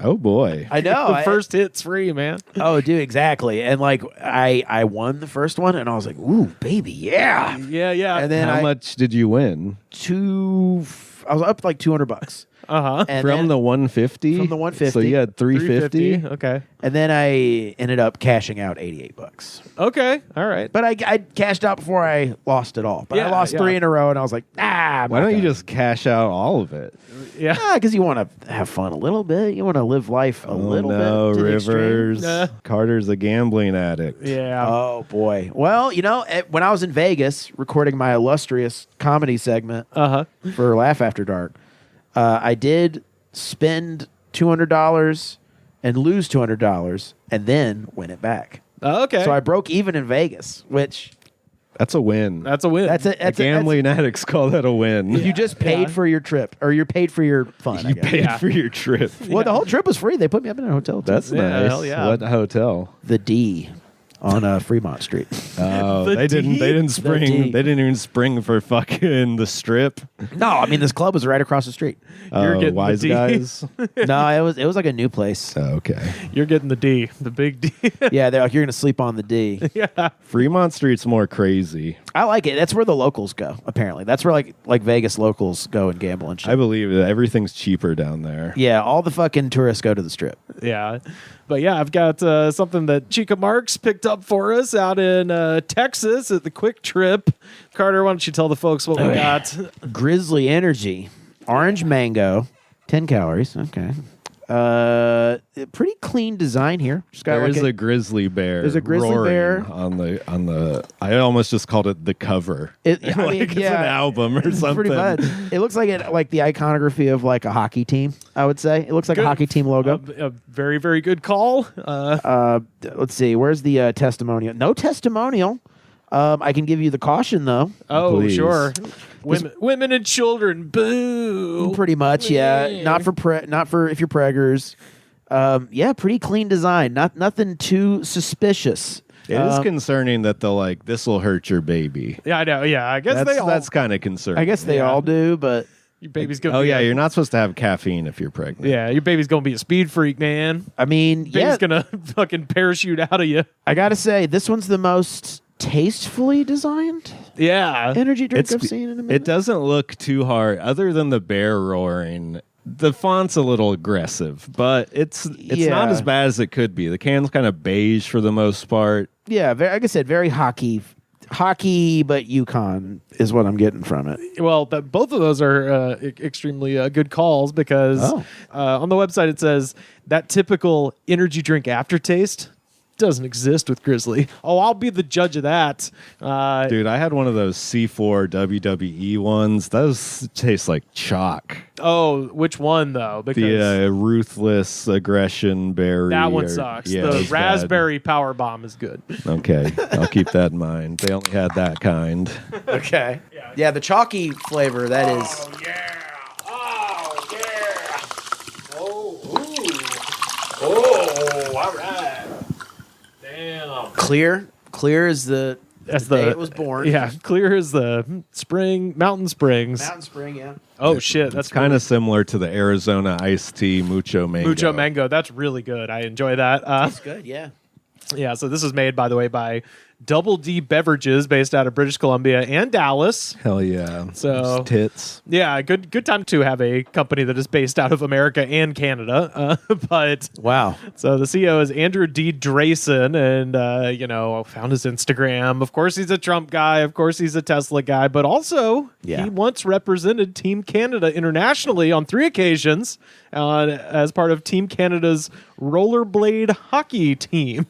Oh, boy. I know. The first hit's free, man. Oh, dude, exactly. And like I won the first one, and I was like, "Ooh, baby, yeah!" Yeah. And then How much did you win? I was up like $200. Uh-huh. And From then- the 150? From the 150. So you had 350? Okay. and then I ended up cashing out $88. Okay. All right. But I cashed out before I lost it all. But I Yeah, lost yeah. 3 in a row, and I was like, I'm Why not don't you gonna- just cash out all of it? Yeah. Because you want to have fun a little bit. You want to live life a little no, bit. To the extreme. Rivers. Nah. Carter's a gambling addict. Yeah. Oh boy. Well, when I was in Vegas recording my illustrious comedy segment Uh-huh. for Laugh After Dark, I did spend $200 and lose $200 and then win it back. Okay. So I broke even in Vegas, which That's a win. That's a win. Gambling addicts call that a win. you just paid for your trip, or you're paid for your fun. I You guess. paid Yeah. for your trip. Well, the whole trip was free. They put me up in a hotel. Too. That's Yeah, nice. hell yeah. What hotel? The D on Fremont Street. Oh, The they didn't. D? They didn't D. spring. They didn't even spring for fucking the strip. No, I mean this club was right across the street. You're getting the wise D. guys. No, it was like a new place. Oh, okay. You're getting the D, the big D. Yeah, they're like, you're gonna sleep on the D. Yeah. Fremont Street's more crazy. I like it. That's where the locals go. Apparently, that's where like Vegas locals go and gamble and shit. I believe that everything's cheaper down there. Yeah, all the fucking tourists go to the strip. Yeah. But yeah, I've got something that Chica Marx picked up for us out in Texas at the Quick Trip. Carter, why don't you tell the folks what we got? Grizzly Energy, orange mango, 10 calories. Okay. Pretty clean design here. Just got There like is a grizzly bear. There's a grizzly roaring bear. on the. I almost just called it the cover. I mean, Like it's an album or something. Pretty much. It looks like the iconography of like a hockey team. I would say it looks like a hockey team logo. A very, very good call. Let's see. Where's the testimonial? No testimonial. I can give you the caution though. Oh, Please. sure. Women and children. Boo. Pretty much, yeah. Not for if you're preggers. Yeah, pretty clean design. Nothing too suspicious. It is concerning that they're like, this will hurt your baby. Yeah, I know. Yeah, I guess That's kind of concerning. I guess they all do, but your baby's gonna. Oh be yeah, a- you're not supposed to have caffeine if you're pregnant. Yeah, your baby's gonna be a speed freak, man. I mean, Baby's yeah. gonna fucking parachute out of you. I gotta say, this one's the most tastefully designed Yeah. energy drink I've seen in a minute. It doesn't look too hard, other than the bear roaring. The font's a little aggressive, but it's not Yeah. as bad as it could be. The can's kind of beige for the most part. Yeah, like I said, very hockey hockey, but Yukon is what I'm getting from it. Well, both of those are extremely good calls because on the website it says that typical energy drink aftertaste doesn't exist with Grizzly. Oh, I'll be the judge of that. Dude, I had one of those C4 WWE ones. Those taste like chalk. Oh, which one though? Because The ruthless aggression berry. that one sucks. Yeah, The it's raspberry power bomb is good. bad. Okay, I'll keep that in mind. They only had that kind. Okay. Yeah, the chalky flavor, that is. Yeah. Oh, yeah. Oh, ooh. Oh, all right. Damn. Clear is the day it was born. Yeah, clear as the spring, Mountain Springs. Mountain Spring, yeah. Oh, shit. That's It's kind of similar to the Arizona iced tea Mucho Mango. Mucho Mango. That's really good. I enjoy that. That's good, yeah. Yeah, so this is made, by the way, by Double D Beverages, based out of British Columbia and Dallas. Hell yeah. So- Those tits. Yeah, good time to have a company that is based out of America and Canada. But Wow. so the CEO is Andrew D. Drayson, and found his Instagram. Of course, he's a Trump guy. Of course, he's a Tesla guy. But also, Yeah. he once represented Team Canada internationally on 3 occasions as part of Team Canada's rollerblade hockey team.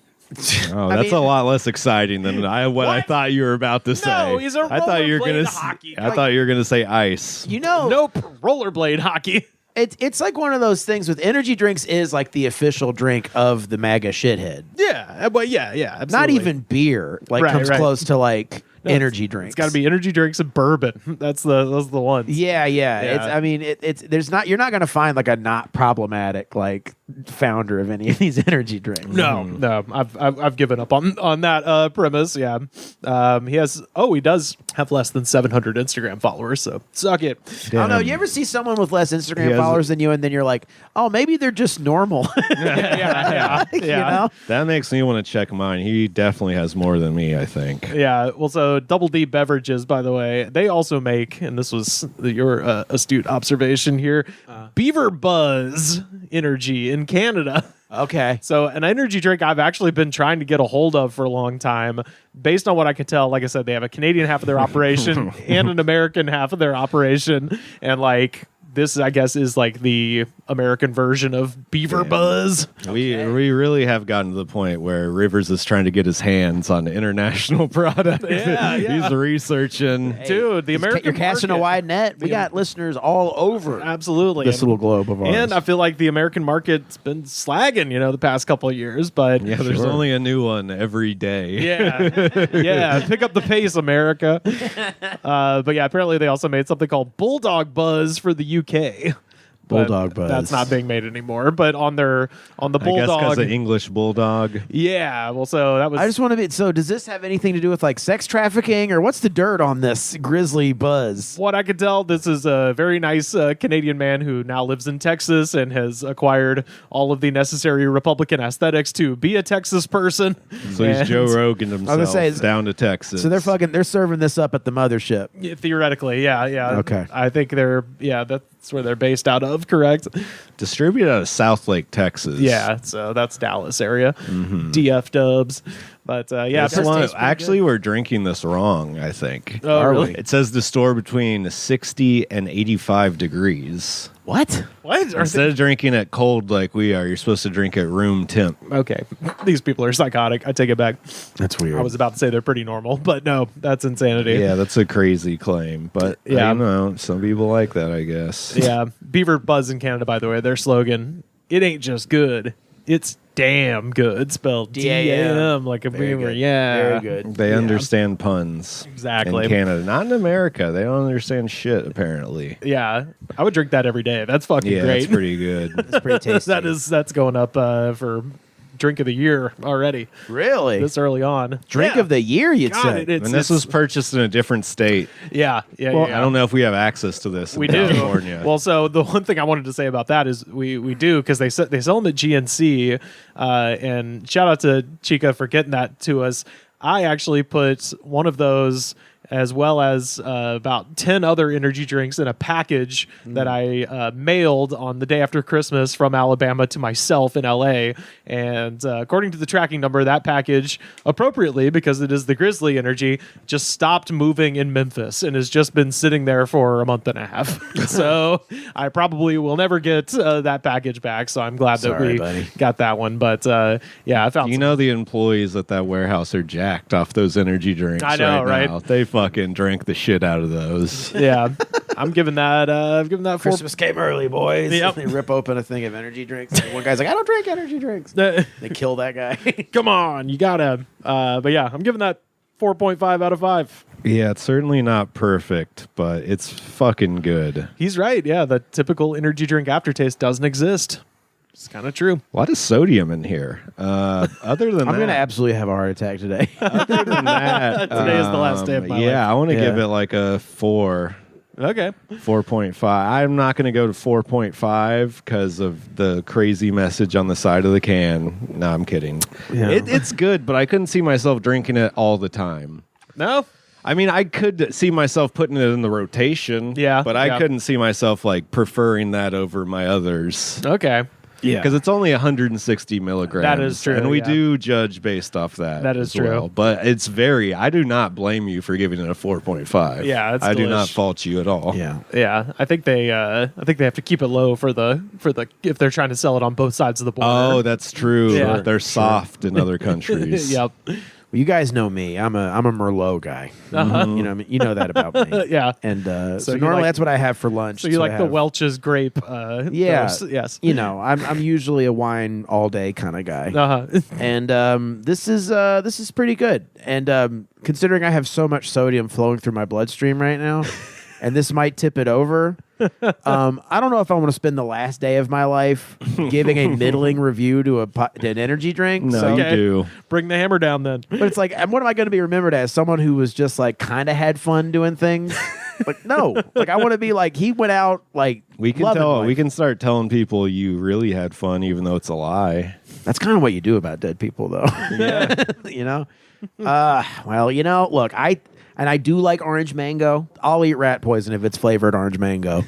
Oh, that's mean- a lot less exciting than I thought you were about to say. No, he's a I thought you were rollerblade gonna. hockey. I thought you were gonna say ice. You know, Nope, rollerblade hockey. it's like one of those things with energy drinks is like the official drink of the MAGA shithead. Yeah, well, yeah, absolutely. Not even beer like Right, comes right. close to like energy drinks. It's got to be energy drinks and bourbon. That's the ones. Yeah. Yeah. It's I mean there's not you're not going to find like a not problematic like founder of any of these energy drinks. No, I've given up on that premise. Yeah, he does have less than 700 Instagram followers. So suck it. I don't know. You ever see someone with less Instagram He has- followers than you, and then you're like, oh, maybe they're just normal. Yeah. You know? That makes me want to check mine. He definitely has more than me, I think. Yeah, well, so Double D Beverages, by the way, they also make, and this was your astute observation here, Beaver Buzz Energy in Canada. Okay. So an energy drink I've actually been trying to get a hold of for a long time. Based on what I can tell, like I said, they have a Canadian half of their operation and an American half of their operation. And like this, I guess, is like the American version of Beaver Buzz. We really have gotten to the point where Rivers is trying to get his hands on international product. Yeah. He's researching. Dude, the American You're casting a market- wide net. We got listeners all over Absolutely. this little globe of ours. And I feel like the American market's been slagging, the past couple of years. But Yeah, there's only a new one every day. yeah, pick up the pace, America. But yeah, apparently they also made something called Bulldog Buzz for the UK. But Bulldog Buzz. That's not being made anymore. But on the I guess Bulldog, because of English Bulldog. yeah. Well, so that was. I just want to be. So, does this have anything to do with like sex trafficking, or what's the dirt on this Grizzly Buzz? what I could tell, this is a very nice Canadian man who now lives in Texas and has acquired all of the necessary Republican aesthetics to be a Texas person. So he's And- Joe Rogan himself say, down to Texas. So they're serving this up at the mothership. Yeah, theoretically, yeah. Okay. I think that's where they're based out of, correct? distributed out of Southlake, Texas. Yeah, so that's Dallas area. DF dubs. But yeah, That's the one- actually, we're drinking this wrong, I think. Oh, Are really? we? It says to store between 60 and 85 degrees. What? What? Are Instead of drinking it cold like we are, you're supposed to drink it room temp. okay, these people are psychotic. I take it back. That's weird. I was about to say they're pretty normal, but no, that's insanity. Yeah, that's a crazy claim. But, Yeah. I don't know. Some people like that, I guess. Yeah, Beaver Buzz in Canada, by the way, their slogan, it ain't just good, it's damn good, spelled D-A-M. D-A-M, like a Very beaver. good. Yeah. Very good. They Yeah. understand puns. Exactly. In Canada. Not in America. They don't understand shit, apparently. Yeah, I would drink that every day. That's fucking Yeah, great. that's pretty good. It's pretty tasty. That's going up for drink of the year already Really? this early on. Drink Yeah. of the year, you'd God, say. it's, And this was purchased in a different state. yeah. Well, I don't know if we have access to this We in do. California. Well, so the one thing I wanted to say about that is we do, because they sell them at GNC, and shout out to Chica for getting that to us. I actually put one of those as well as about 10 other energy drinks in a package that I mailed on the day after Christmas from Alabama to myself in LA. And according to the tracking number, that package, appropriately, because it is the Grizzly energy, just stopped moving in Memphis and has just been sitting there for a month and a half. So I probably will never get that package back. So I'm glad that we got that one. But yeah, I found the employees at that warehouse are jacked off those energy drinks. I know, right? Now. They fucking drank the shit out of those. Yeah, I'm giving that. Four. Christmas came early, boys. Yep. They rip open a thing of energy drinks. And one guy's like, I don't drink energy drinks. They kill that guy. Come on, you gotta. But yeah, I'm giving that 4.5 out of 5. Yeah, it's certainly not perfect, but it's fucking good. He's right. Yeah, the typical energy drink aftertaste doesn't exist. It's kind of true. A lot of sodium in here. Other than I'm that, going to absolutely have a heart attack today. other than that, Today is the last day of my life. Yeah, I want to give it like a 4. Okay. 4.5. I'm not going to go to 4.5 because of the crazy message on the side of the can. No, I'm kidding. Yeah. It's good, but I couldn't see myself drinking it all the time. No. I mean, I could see myself putting it in the rotation. Yeah, but I yeah. couldn't see myself like preferring that over my others. Okay. Yeah. Because it's only 160 milligrams. That is true, And we yeah. do judge based off that. That is as true. well. But it's I do not blame you for giving it a 4.5. Yeah, it's I do not delish. fault you at all. Yeah. Yeah, I think they have to keep it low for the if they're trying to sell it on both sides of the border. Oh, that's true. Yeah. They're soft in other countries. Yep. Well, you guys know me. I'm a Merlot guy. Uh-huh. You know that about me. Yeah. And so you normally like- that's what I have for lunch. So you like I the have- Welch's grape? Yeah. dose. Yes. I'm usually a wine all day kind of guy. Uh-huh. And this is pretty good. And considering I have so much sodium flowing through my bloodstream right now, and this might tip it over. I don't know if I want to spend the last day of my life giving a middling review to an energy drink. No, So- you do. Bring the hammer down then. But it's like, what am I going to be remembered as? Someone who was just like kind of had fun doing things? Like, no. Like, I want to be like, he went out like We can loving tell. life. We can start telling people you really had fun, even though it's a lie. That's kind of what you do about dead people, though. Yeah. Well, look, I do like orange mango. I'll eat rat poison if it's flavored orange mango.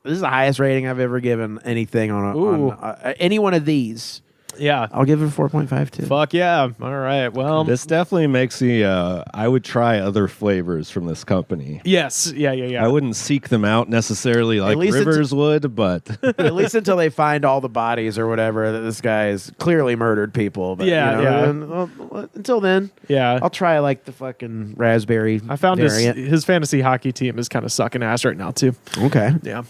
This is the highest rating I've ever given anything on any one of these. Yeah. I'll give it a 4.5 too. Fuck yeah. All right. Well. This definitely makes me. I would try other flavors from this company. Yes. Yeah. I wouldn't seek them out necessarily like least Rivers would, but At least until they find all the bodies or whatever that this guy has clearly murdered people. But, Yeah. Until then, Yeah. I'll try like the fucking raspberry. I found variant. his fantasy hockey team is kind of sucking ass right now too. Okay. Yeah.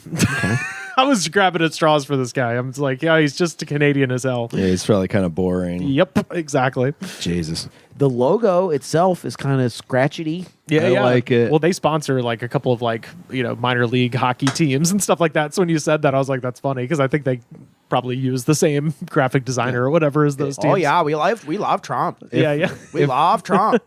I was grabbing at straws for this guy. I'm just like, yeah, he's just a Canadian as hell. yeah, it's probably kind of boring. Yep, exactly. Jesus. The logo itself is kind of scratchety. Yeah, I like it. Well, they sponsor like a couple of like minor league hockey teams and stuff like that. So when you said that, I was like, that's funny because I think they probably use the same graphic designer or whatever as those teams. Oh yeah, we love Trump. Yeah. We love Trump.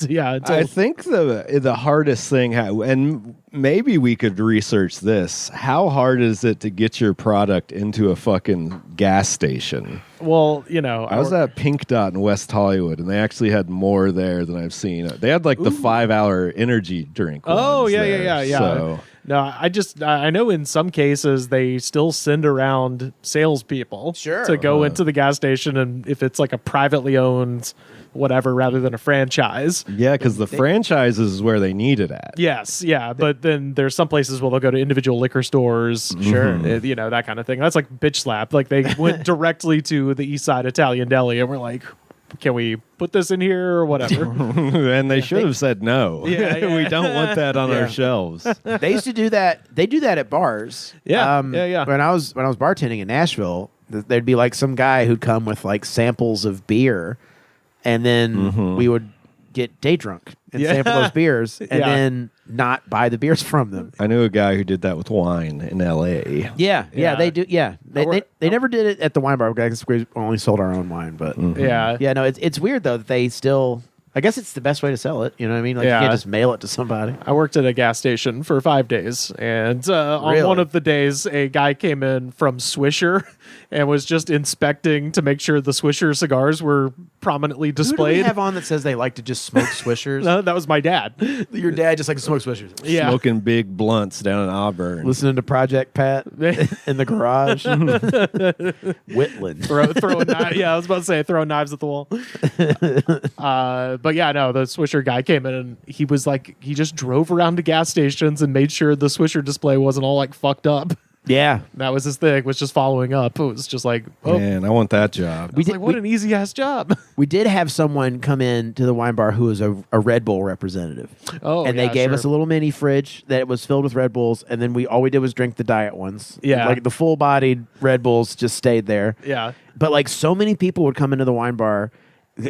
Yeah. I think the hardest thing, and maybe we could research this. How hard is it to get your product into a fucking gas station? Well, I was at Pink Dot in West Hollywood, and they actually had more there than I've seen. They had like the 5-hour energy drink. Oh, ones yeah. there, So. No, I know in some cases they still send around salespeople to go into the gas station, and if it's like a privately owned whatever rather than a franchise. Yeah, because the franchise is where they need it at. Yes, yeah, but then there's some places where they'll go to individual liquor stores, sure, that kind of thing. That's like bitch slap. Like they went directly to the East Side Italian Deli, and we're like, can we put this in here or whatever? And they should have said no. Yeah. We don't want that on our shelves. They used to do that. They do that at bars. Yeah. When I was bartending in Nashville, there'd be like some guy who'd come with like samples of beer, and then we would get day drunk and sample those beers, and then not buy the beers from them. I knew a guy who did that with wine in L.A. Yeah, they do. Yeah, Or- they never did it at the wine bar because we only sold our own wine. But Yeah. yeah, no, it's weird though that they still. I guess it's the best way to sell it. You know what I mean? Like Yeah. you can't just mail it to somebody. I worked at a gas station for 5 days, and on Really? one of the days, a guy came in from Swisher and was just inspecting to make sure the Swisher cigars were prominently Who do we displayed. have on that says they like to just smoke Swishers? No, that was my dad. Your dad just likes to smoke Swishers. Yeah. Smoking big blunts down in Auburn. Listening to Project Pat in the garage. Whitland. Throwing knives. Yeah, I was about to say throwing knives at the wall. But yeah, no, the Swisher guy came in and he was like, he just drove around to gas stations and made sure the Swisher display wasn't all like fucked up. Yeah. That was his thing, was just following up. It was just like, oh, Man, I want that job. it's like, what an easy ass job. We did have someone come in to the wine bar who was a Red Bull representative. Oh, and they yeah, gave sure. us a little mini fridge that was filled with Red Bulls, and then all we did was drink the diet ones. Yeah. Like the full-bodied Red Bulls just stayed there. Yeah. But like so many people would come into the wine bar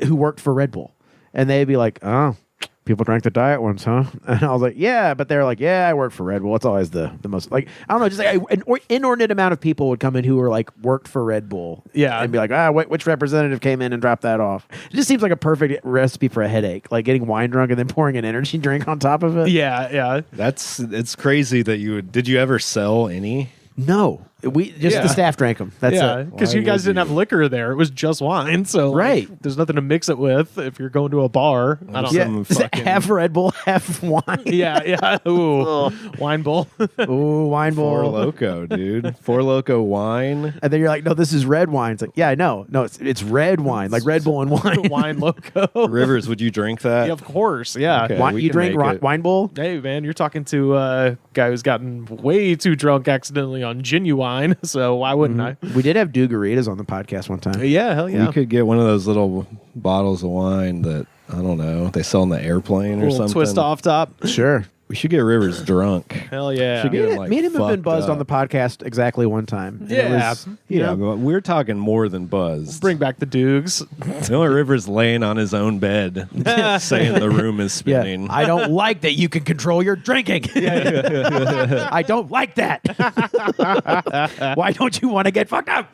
who worked for Red Bull, and they'd be like, "Oh, people drank the diet ones, huh?" And I was like, "Yeah," but they're like, "Yeah, I work for Red Bull." It's always the most, like, I don't know, just like an inordinate amount of people would come in who were like worked for Red Bull, Yeah. and be like, which representative came in and dropped that off? It just seems like a perfect recipe for a headache, like getting wine drunk and then pouring an energy drink on top of it. Yeah, yeah. It's crazy that you would. Did you ever sell any? No, we just Yeah. the staff drank them. That's Yeah, it. because Why you guys would didn't have you? liquor there. It was just wine. So like, Right. there's nothing to mix it with if you're going to a bar. I don't Yeah. know. Some fucking- half Red Bull, half wine. Yeah, yeah. Ooh, wine bowl. Ooh, wine Four bowl. Loco, dude. Four Loco wine. And then you're like, no, this is red wine. It's like, yeah, I know. No, it's red wine, like Red Bull and wine. Wine loco. Rivers, would you drink that? Yeah, of course. Yeah. Okay. Wine, we you can drink make it. wine bowl? Hey, man, you're talking to a guy who's gotten way too drunk accidentally on Genuine. So why wouldn't I? We did have Dugaritas on the podcast one time. Yeah, hell yeah. We could get one of those little bottles of wine that, I don't know, they sell in the airplane or Little something. twist off top. Sure. We should get Rivers drunk. Hell yeah. Should Me get and, him, like, me and him have been fucked buzzed on the up. podcast exactly one time. And it Yeah. was, you Yeah, know, but we're talking more than buzzed. Bring back the Dukes. The only Rivers laying on his own bed, saying the room is yeah. spinning. I don't like that you can control your drinking. I don't like that. Why don't you want to get fucked up?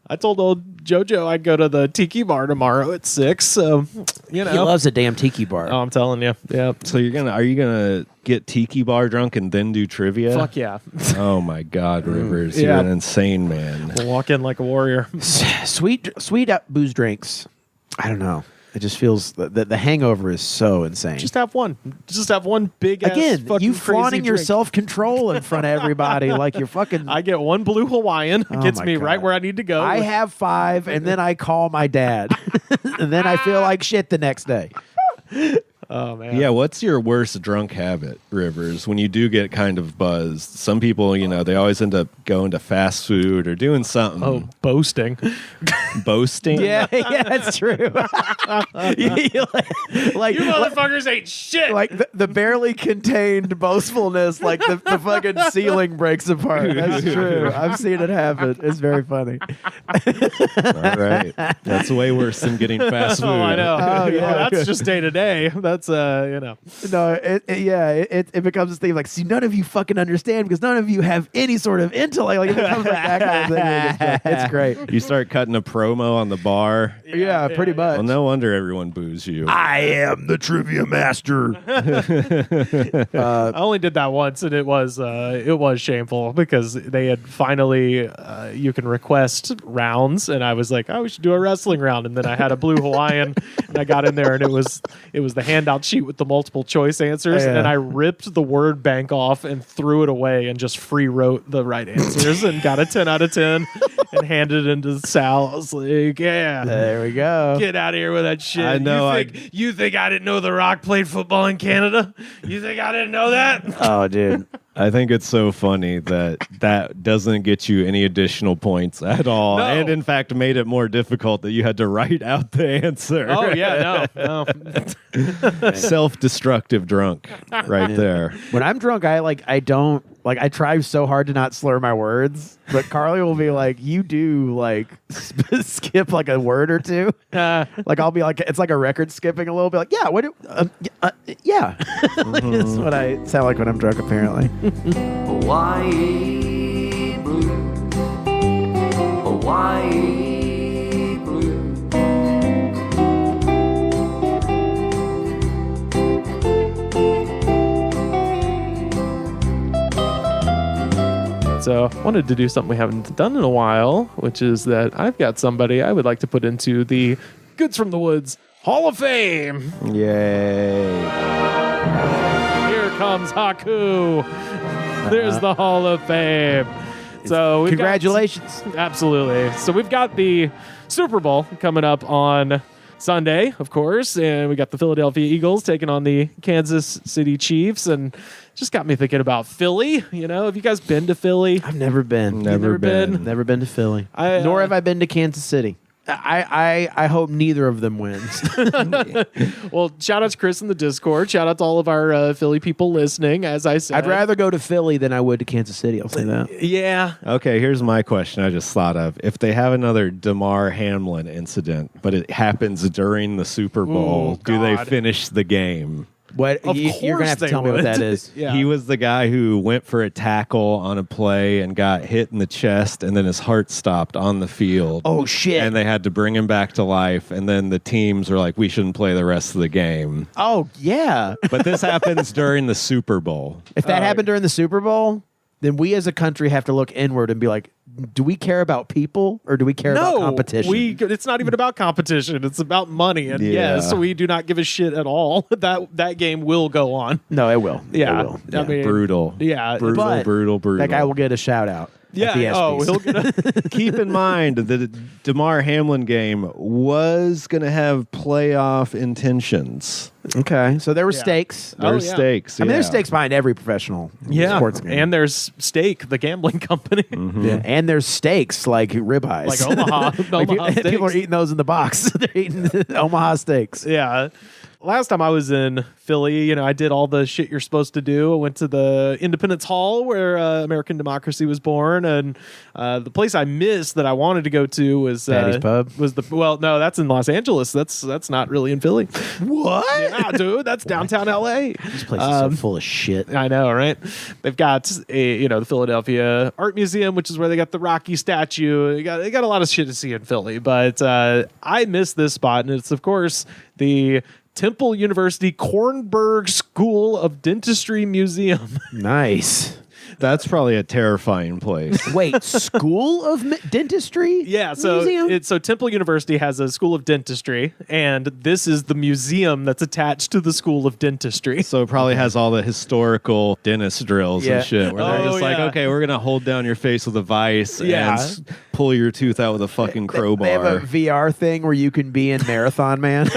I told old JoJo I'd go to the Tiki Bar tomorrow at 6. So, you know. He loves a damn tiki bar. Oh, I'm telling you. Yeah. So are you gonna get tiki bar drunk and then do trivia? Fuck yeah. Oh my God, Rivers, Yeah. you're an insane man. We'll walk in like a warrior. Sweet booze drinks. I don't know. It just feels the hangover is so insane. Just have one. Just have one big ass Again, fucking you crazy flaunting your drink. self-control in front of everybody like you're fucking... I get one blue Hawaiian. Oh Gets my me God. right where I need to go. I have 5, and then I call my dad. And then I feel like shit the next day. Oh man. Yeah, what's your worst drunk habit, Rivers? When you do get kind of buzzed, some people, they always end up going to fast food or doing something. Oh, boasting. Boasting? Yeah, that's true. like, You motherfuckers ain't shit. like the barely contained boastfulness, like the fucking ceiling breaks apart. That's true. I've seen it happen. It's very funny. All right. That's way worse than getting fast food. Oh, I know. Oh, yeah. Well, that's just day to day. That's No, it becomes this thing like, see, none of you fucking understand because none of you have any sort of intellect. Like it becomes like that kind of thing. It's great. You start cutting a promo on the bar. Yeah, pretty much. Well, no wonder everyone boos you. I am the trivia master. I only did that once, and it was shameful because they had finally you can request rounds, and I was like, oh, we should do a wrestling round, and then I had a blue Hawaiian, and I got in there, and it was the handout sheet with the multiple choice answers, Yeah. and I ripped the word bank off and threw it away and just free wrote the right answers and got a 10 out of 10 Oh, and handed it into Sal. I was like, yeah. There we go. Get out of here with that shit. I know, You think I didn't know The Rock played football in Canada? You think I didn't know that? Oh, dude. I think it's so funny that doesn't get you any additional points at all. No. And in fact made it more difficult that you had to write out the answer. Oh yeah, no. Self-destructive drunk right there. When I'm drunk, I try so hard to not slur my words, but Carly will be like, you do like skip like a word or two. Like I'll be like, it's like a record skipping a little bit. Like, yeah, yeah. That's what I sound like when I'm drunk, apparently. Hawaii blue, Hawaii blue. So I wanted to do something we haven't done in a while, which is that I've got somebody I would like to put into the Goods from the Woods Hall of Fame. Yay. Here comes Haku. There's the Hall of Fame. So Congratulations. Absolutely. So we've got the Super Bowl coming up on Sunday, of course, and we got the Philadelphia Eagles taking on the Kansas City Chiefs, and just got me thinking about Philly. You know, have you guys been to Philly? I've never been. Never been. Never been to Philly. I, Nor have I been to Kansas City. I hope neither of them wins. Well, shout out to Chris in the Discord. Shout out to all of our Philly people listening, as I said. I'd rather go to Philly than I would to Kansas City. I'll say that. Yeah. Okay, here's my question I just thought of. If they have another Damar Hamlin incident, but it happens during the Super Bowl, Ooh, do they God. finish the game? What Of you're course gonna have to they tell me what would. that is. Yeah. He was the guy who went for a tackle on a play and got hit in the chest, and then his heart stopped on the field. Oh shit! And they had to bring him back to life, and then the teams were like, we shouldn't play the rest of the game. Oh yeah. But this happens during the Super Bowl. If that happened during the Super Bowl, then we as a country have to look inward and be like, do we care about people or do we care about competition? It's not even about competition. It's about money. And Yeah. yes, we do not give a shit at all. That game will go on. No, it will. Yeah. It will. I mean, Brutal. Yeah. Brutal, But brutal. That guy will get a shout out. Yeah. At the Oh, ESPYs. he'll get a, Keep in mind that the Damar Hamlin game was going to have playoff intentions. Okay, so there were Yeah. stakes. Oh, There's yeah. stakes. I mean, there's yeah. stakes behind every professional sports game. and there's Stake, the gambling company. Yeah, and there's steaks like ribeyes. Like Omaha. Like, Omaha people are steaks. eating those in the box. They're eating Omaha steaks. Yeah. Last time I was in Philly, you know, I did all the shit you're supposed to do. I went to the Independence Hall where American democracy was born, and the place I missed that I wanted to go to was Patty's Pub? No, that's in Los Angeles. That's not really in Philly. What? Yeah, dude, that's downtown LA. This place is so full of shit. I know, right? They've got the Philadelphia Art Museum, which is where they got the Rocky statue. They got a lot of shit to see in Philly, but I missed this spot, and it's of course the Temple University Kornberg School of Dentistry Museum. Nice. That's probably a terrifying place. Wait, School of Dentistry? Yeah, so Museum? Temple University has a school of dentistry, and this is the museum that's attached to the school of dentistry. So it probably has all the historical dentist drills Yeah. and shit where they're Oh, just like, yeah. okay, we're going to hold down your face with a vice Yeah. and pull your tooth out with a fucking crowbar. They have a VR thing where you can be in Marathon Man.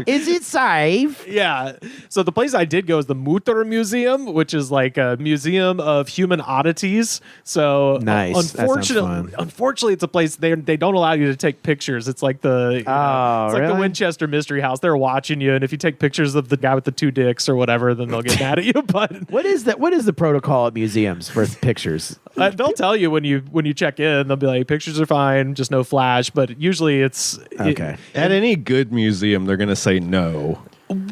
Is it safe? Yeah. So the place I did go is the Mutter Museum, which is like a museum of human oddities. So Nice. That sounds fun. unfortunately, it's a place they don't allow you to take pictures. It's like the it's like the really? Winchester Mystery House. They're watching you, and if you take pictures of the guy with the two dicks or whatever, then they'll get mad at you. But What is that? What is the protocol at museums for pictures? they'll tell you when you check in. They'll be like, pictures are fine, just no flash. But usually it's Okay. At any good museum, they're going to say no.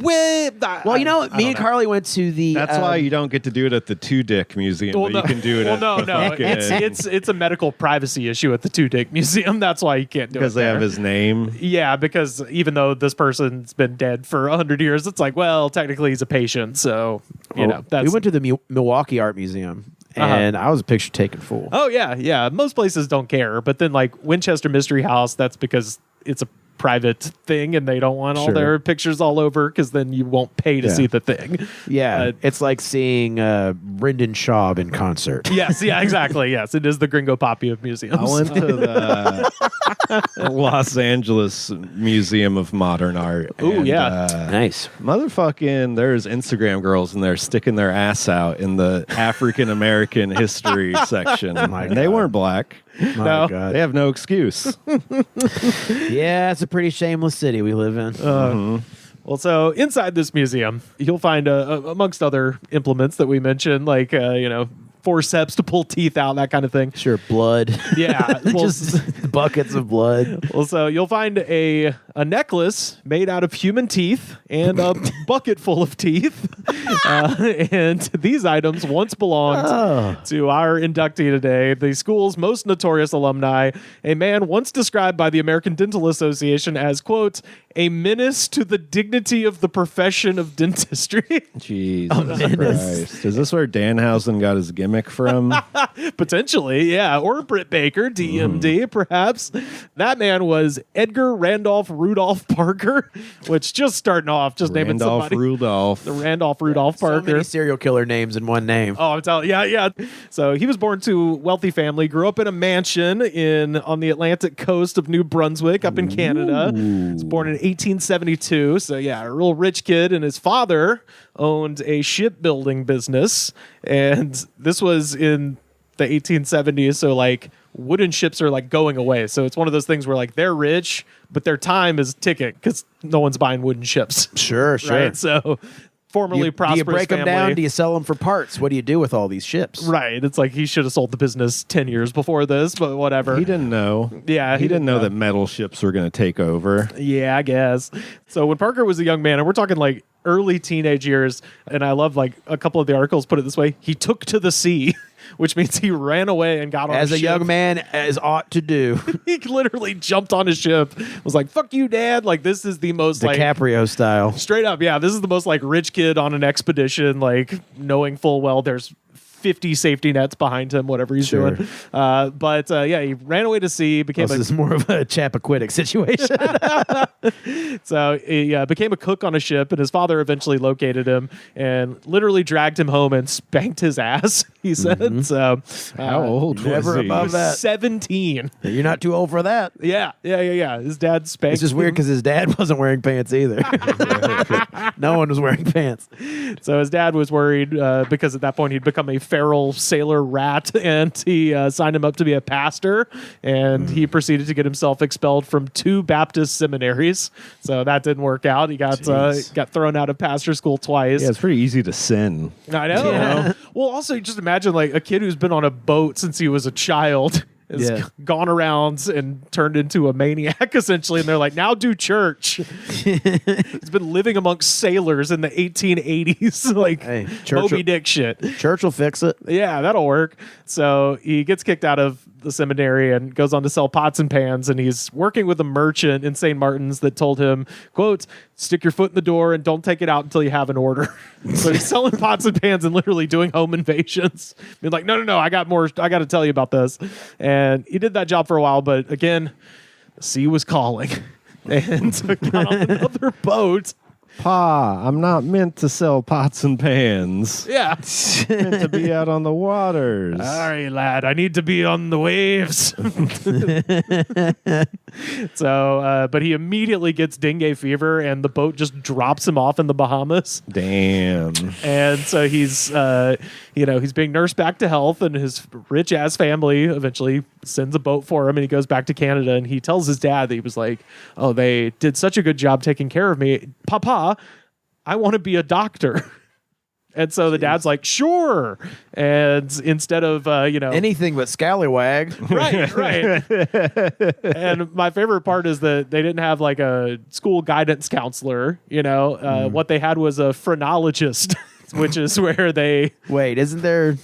Well, you know, me and Carly went to the. That's why you don't get to do it at the Two Dick Museum, but you can do it at no. the fucking- It's a medical privacy issue at the Two Dick Museum. That's why you can't do it because they there. have his name. Yeah, because even though this person's been dead for 100 years, it's like, well, technically he's a patient, so you know. That's we went to the Milwaukee Art Museum, and I was a picture taken fool. Oh yeah. Most places don't care, but then like Winchester Mystery House, that's because it's a private thing, and they don't want all Sure. their pictures all over because then you won't pay to Yeah. see the thing. Yeah, it's like seeing Brendan Schaub in concert. Yes, yeah, exactly. Yes, it is the Gringo Poppy of museums. I went to the Los Angeles Museum of Modern Art. Ooh, and, yeah. Nice. Motherfucking, there's Instagram girls in there sticking their ass out in the African American history section. my And they God. weren't black. My No. God. They have no excuse. Yeah, it's a pretty shameless city we live in. Well, so inside this museum, you'll find, amongst other implements that we mentioned, like, forceps to pull teeth out, that kind of thing. Sure, blood. Yeah. Well, Just buckets of blood. well, so you'll find a a necklace made out of human teeth and a bucket full of teeth. And these items once belonged to our inductee today, the school's most notorious alumni, a man once described by the American Dental Association as, quote, a menace to the dignity of the profession of dentistry. Jesus Christ. Is this where Danhausen got his gimmick from? Potentially, yeah. Or Britt Baker, DMD, perhaps. That man was Edgar Randolph Rudolph Parker, which just starting off, just naming somebody. Rudolph. The Randolph Rudolph So Parker. many serial killer names in one name. Oh, I'm telling yeah. So he was born to a wealthy family, grew up in a mansion on the Atlantic coast of New Brunswick up in Canada. He was born in 1872. So yeah, a real rich kid. And his father owned a shipbuilding business. And this was in the 1870s. So like wooden ships are like going away. So it's one of those things where like they're rich, but their time is ticking because no one's buying wooden ships. Sure. Right. So formerly prosperous do you break them family. down? Do you sell them for parts? What do you do with all these ships? Right. It's like he should have sold the business 10 years before this, but whatever. He didn't know. Yeah. He didn't know that metal ships were going to take over. Yeah, I guess. So when Parker was a young man, and we're talking like early teenage years, and I love like a couple of the articles put it this way, he took to the sea, which means he ran away and got on As a ship. young man, as ought to do. He literally jumped on his ship, was like, fuck you, Dad. Like, this is the most like DiCaprio style. straight up. Yeah, this is the most like rich kid on an expedition, like knowing full well there's 50 safety nets behind him, whatever he's Sure. doing. But he ran away to sea, became This is more of a Chappaquiddick situation. So he became a cook on a ship, and his father eventually located him and literally dragged him home and spanked his ass, he said. So How old was never he? above that. 17. You're not too old for that. Yeah. His dad spanked It's just weird him. because his dad wasn't wearing pants either. No one was wearing pants. So his dad was worried because at that point he'd become a feral sailor rat, and he signed him up to be a pastor, and he proceeded to get himself expelled from 2 Baptist seminaries. So that didn't work out. He got thrown out of pastor school twice. Yeah, it's pretty easy to sin. I know. Yeah. Well, also just imagine like a kid who's been on a boat since he was a child has Yeah. gone around and turned into a maniac essentially, and they're like, now do church. He's been living amongst sailors in the 1880s, like Hey, church- Moby Dick shit. Church will fix it. Yeah, that'll work. So he gets kicked out of the seminary and goes on to sell pots and pans, and he's working with a merchant in St. Martin's that told him, quote, stick your foot in the door and don't take it out until you have an order. So he's selling pots and pans and literally doing home invasions. Being like, no, I got more. I got to tell you about this. And he did that job for a while, but again, the sea was calling. And so got on another boat. Pa, I'm not meant to sell pots and pans. Yeah. Meant to be out on the waters. All right, lad, I need to be on the waves. So, but he immediately gets dengue fever, and the boat just drops him off in the Bahamas. Damn. And so he's, he's being nursed back to health, and his rich ass family eventually sends a boat for him, and he goes back to Canada, and he tells his dad that he was like, "Oh, they did such a good job taking care of me, Papa. I want to be a doctor." And so the dad's like, "Sure." And instead of Anything but scallywag. right. And my favorite part is that they didn't have like a school guidance counselor. What they had was a phrenologist, which is where they. Wait, isn't there?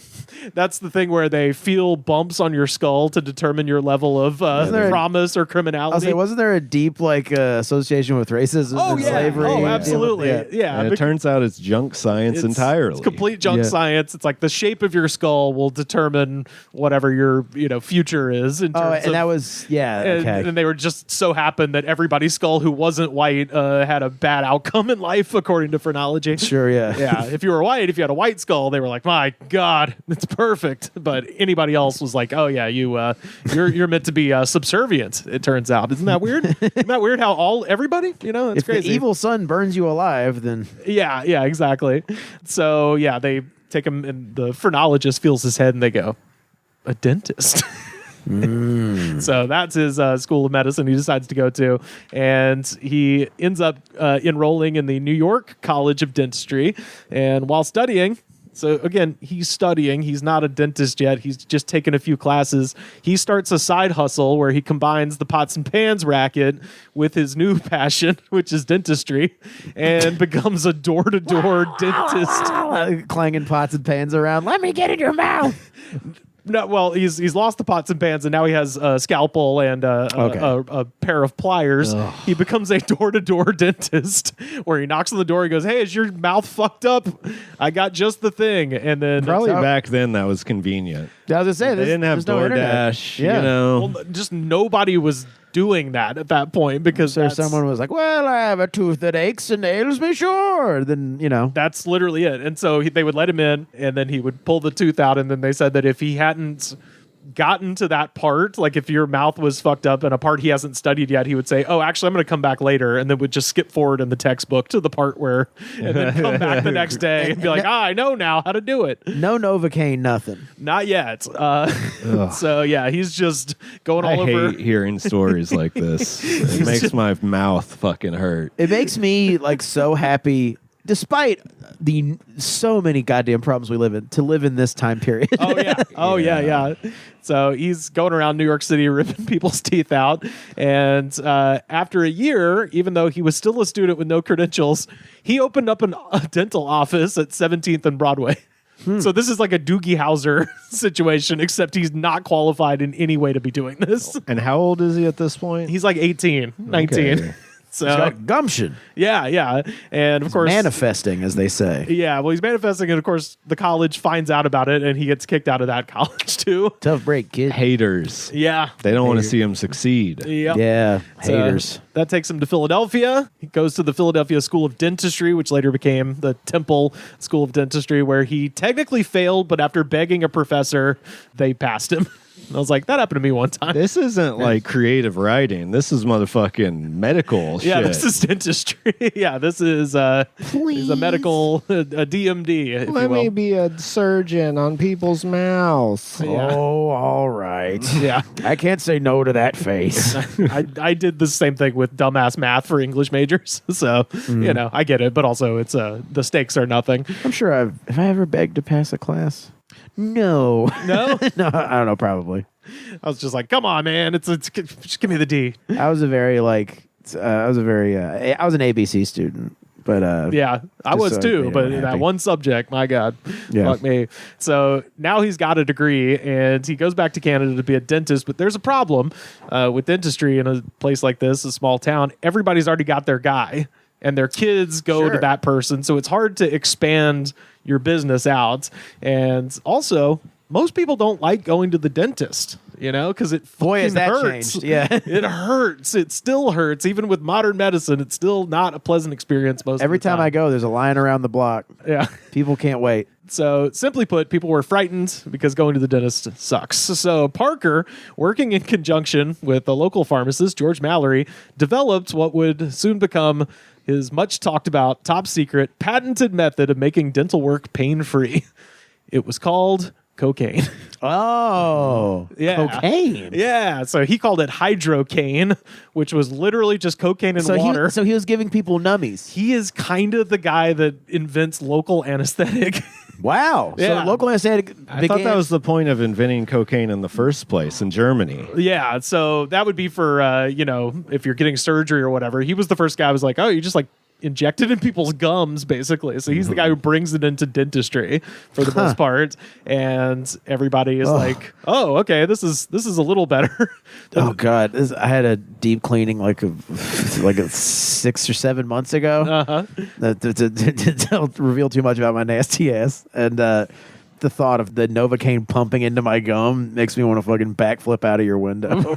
That's the thing where they feel bumps on your skull to determine your level of there a- promise or I'll criminality. say, wasn't there a deep association with racism and slavery? Oh, absolutely. Yeah. And it turns out it's junk science entirely. It's complete junk Yeah. science. It's like the shape of your skull will determine whatever your future is. In Oh, terms and of, that was and they were just so happened that everybody's skull who wasn't white had a bad outcome in life, according to phrenology. Sure, yeah. Yeah, if you were white, if you had a white skull, they were like, "My God, it's perfect." But anybody else was like, "Oh yeah, you're meant to be subservient." It turns out, isn't that weird? Isn't that weird? How everybody, it's If crazy. the evil son burns you alive, then Yeah, exactly. So yeah, they take him, and the phrenologist feels his head, and they go, "A dentist." So that's his school of medicine he decides to go to, and he ends up enrolling in the New York College of Dentistry. And while studying, So again, he's studying. He's not a dentist yet. He's just taken a few classes. He starts a side hustle where he combines the pots and pans racket with his new passion, which is dentistry, and becomes a door-to-door dentist. Clanging pots and pans around. Let me get in your mouth. No, well, he's lost the pots and pans, and now he has a scalpel and a pair of pliers. Ugh. He becomes a door-to-door dentist, where he knocks on the door. He goes, "Hey, is your mouth fucked up? I got just the thing." And then probably back then that was convenient. I was gonna say they didn't have DoorDash. Yeah. You know, well, just nobody was doing that at that point because someone was like, "Well, I have a tooth that aches and ails me, sure." Then that's literally it. And so they would let him in, and then he would pull the tooth out. And then they said that if he hadn't gotten to that part, like if your mouth was fucked up and a part he hasn't studied yet, he would say, "Oh, actually, I'm going to come back later," and then would just skip forward in the textbook to the part where, and then come back the next day and be like, "I know now how to do it." No Novocaine, nothing. Not yet. So yeah, he's just going all over. I hate hearing stories like this. It makes my mouth fucking hurt. It makes me like so happy, despite the so many goddamn problems we live in, to live in this time period. Oh yeah. So he's going around New York City ripping people's teeth out, and after a year, even though he was still a student with no credentials, he opened up a dental office at 17th and Broadway. So this is like a Doogie Howser situation, except he's not qualified in any way to be doing this. And how old is he at this point? He's like 18, 19. Okay. So He's got gumption. Yeah. And of course, manifesting, as they say. Yeah, well, he's manifesting, and of course, the college finds out about it, and he gets kicked out of that college too. Tough break, kid. Haters. Yeah. They don't want to see him succeed. Yep. Yeah, So haters. that takes him to Philadelphia. He goes to the Philadelphia School of Dentistry, which later became the Temple School of Dentistry, where he technically failed, but after begging a professor, they passed him. And I was like, that happened to me one time. This isn't like creative writing. This is motherfucking medical shit. Yeah, this is dentistry. Yeah, this is he's a medical, a DMD, if Let you will. me be a surgeon on people's mouths. Yeah. Oh, all right. Yeah. I can't say no to that face. I did the same thing with dumbass math for English majors. So, I get it, but also it's the stakes are nothing. I'm sure have I ever begged to pass a class? No. No? No, I don't know, probably. I was just like, come on, man. It's just give me the D. I was an ABC student, but Yeah, I just was so too, made but everyone that happy. one subject, my God, Yeah. fuck me. So now he's got a degree, and he goes back to Canada to be a dentist, but there's a problem with dentistry in a place like this, a small town. Everybody's already got their guy, and their kids go to Sure. that person, so it's hard to expand your business out. And also, most people don't like going to the dentist, because it Boy, has fucking that hurts. changed. Yeah. It hurts. It still hurts. Even with modern medicine, it's still not a pleasant experience most Every of the time I go, there's a line around the block. Yeah. People can't wait. So simply put, people were frightened because going to the dentist sucks. So Parker, working in conjunction with a local pharmacist, George Mallory, developed what would soon become his much talked about, top secret, patented method of making dental work pain-free. It was called cocaine. Oh, Yeah. cocaine. Yeah, so he called it hydrocaine, which was literally just cocaine and water. So he was giving people nummies. He is kind of the guy that invents local anesthetic. Wow. Yeah. So local anesthetic. I thought that was the point of inventing cocaine in the first place in Germany. Yeah, so that would be for, if you're getting surgery or whatever. He was the first guy who was like, oh, you just inject it in people's gums, basically. So he's the guy who brings it into dentistry for the most part. And everybody is like, oh, okay, this is a little better. Oh God, I had a deep cleaning like a 6 or 7 months ago. Don't reveal too much about my nasty ass. And the thought of the Novocaine pumping into my gum makes me want to fucking backflip out of your window.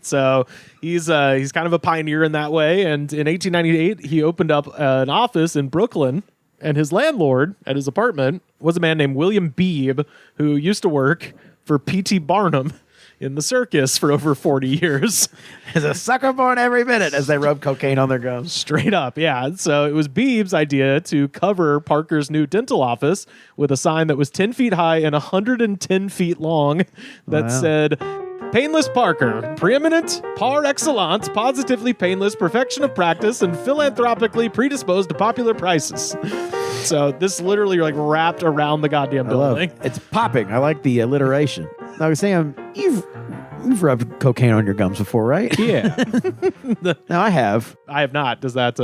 So he's kind of a pioneer in that way. And in 1898, he opened up an office in Brooklyn. And his landlord at his apartment was a man named William Beebe, who used to work for P.T. Barnum in the circus for over 40 years. There's a sucker born every minute as they rub cocaine on their gums. Straight up, yeah. So it was Beebe's idea to cover Parker's new dental office with a sign that was 10 feet high and 110 feet long that Wow. said, Painless Parker, preeminent, par excellence, positively painless, perfection of practice, and philanthropically predisposed to popular prices. So this literally like wrapped around the goddamn I love building. it's popping. I like the alliteration. Now, Sam, you've rubbed cocaine on your gums before, right? Yeah. Now I have. I have not. Does that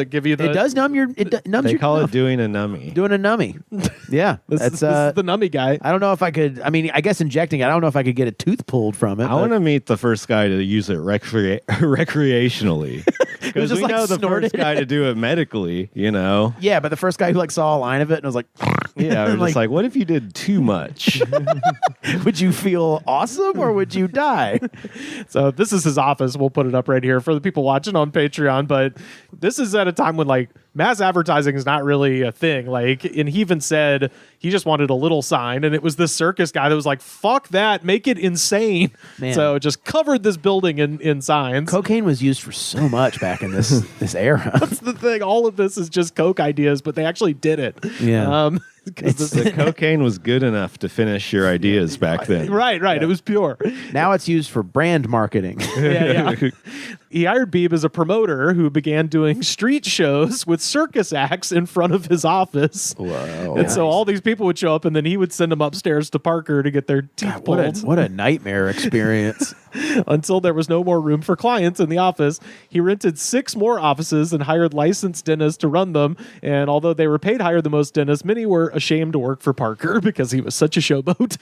give you the? It does numb your. Numbs They your call mouth. it doing a nummy. Doing a nummy. Yeah, This is the nummy guy. I don't know if I could. I mean, I guess injecting it. I don't know if I could get a tooth pulled from it. I want to meet the first guy to use it recreationally. Because just we like know the snorted. first guy to do it medically, you know? Yeah, but the first guy who like saw a line of it and was like, Yeah, I was just like, what if you did too much? would you feel awesome or would you die? So this is his office. We'll put it up right here for the people watching on Patreon. But this is at a time when like mass advertising is not really a thing. Like, and he even said he just wanted a little sign, and it was this circus guy that was like, "Fuck that, make it insane." Man. So it just covered this building in signs. Cocaine was used for so much back in this era. That's the thing. All of this is just coke ideas, but they actually did it. Yeah. 'Cause this- The cocaine was good enough to finish your ideas back then. right. It was pure. Now it's used for brand marketing. Yeah. He hired Beebe as a promoter who began doing street shows with circus acts in front of his office. Wow. And so all these people would show up, and then he would send them upstairs to Parker to get their teeth pulled. What a nightmare experience. Until there was no more room for clients in the office. He rented 6 more offices and hired licensed dentists to run them. And although they were paid higher than most dentists, many were ashamed to work for Parker because he was such a showboat.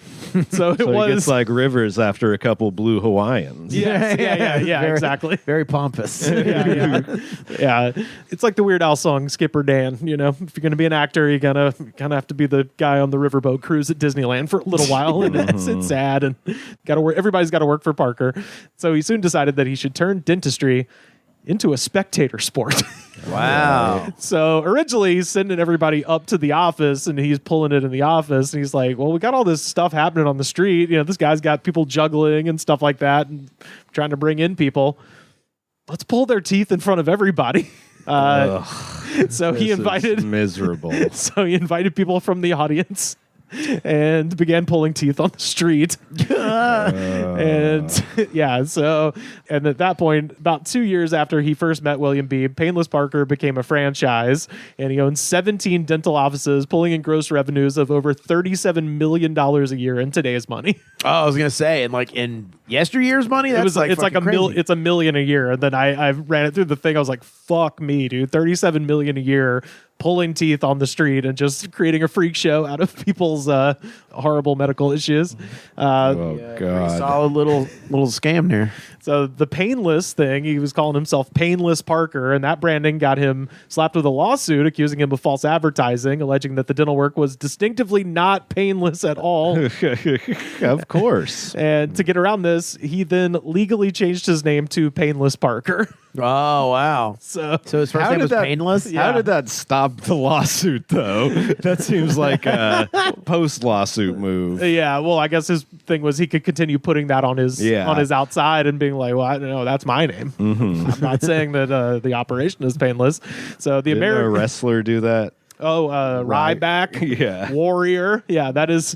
So it So was. it gets like Rivers after a couple blue Hawaiians. yeah, Very- exactly. Very pompous. Yeah. It's like the Weird Al song Skipper Dan. You know, if you're going to be an actor, you kind of have to be the guy on the riverboat cruise at Disneyland for a little while, and it's sad, and got to work. Everybody's got to work for Parker. So he soon decided that he should turn dentistry into a spectator sport. Wow. So originally he's sending everybody up to the office, and he's pulling it in the office, and he's like, well, we got all this stuff happening on the street. You know, this guy's got people juggling and stuff like that and trying to bring in people. Let's pull their teeth in front of everybody. So he This is invited miserable. so he invited people from the audience and began pulling teeth on the street. And yeah, so, and at that point, about 2 years after he first met William Beebe, Painless Parker became a franchise, and he owns 17 dental offices, pulling in gross revenues of over $37 million a year in today's money. Oh, I was gonna say, and like in yesteryear's money, that's It's like it's $1 million a year. And then I ran it through the thing. I was like, fuck me, dude. $37 million a year pulling teeth on the street and just creating a freak show out of people's horrible medical issues. Oh, God. solid little scam there. So the Painless thing, he was calling himself Painless Parker, and that branding got him slapped with a lawsuit accusing him of false advertising, alleging that the dental work was distinctively not painless at all. Of course. And to get around this, he then legally changed his name to Painless Parker. Oh wow! So So his first name was Painless. Yeah. How did that stop the lawsuit, though? That seems like a post-lawsuit move. yeah, well, I guess his thing was he could continue putting that on his outside and being like, well, I don't know, that's my name. I'm not saying that the operation is painless. So the Didn't a American wrestler do that? Ryback, Yeah. Warrior, yeah, that is.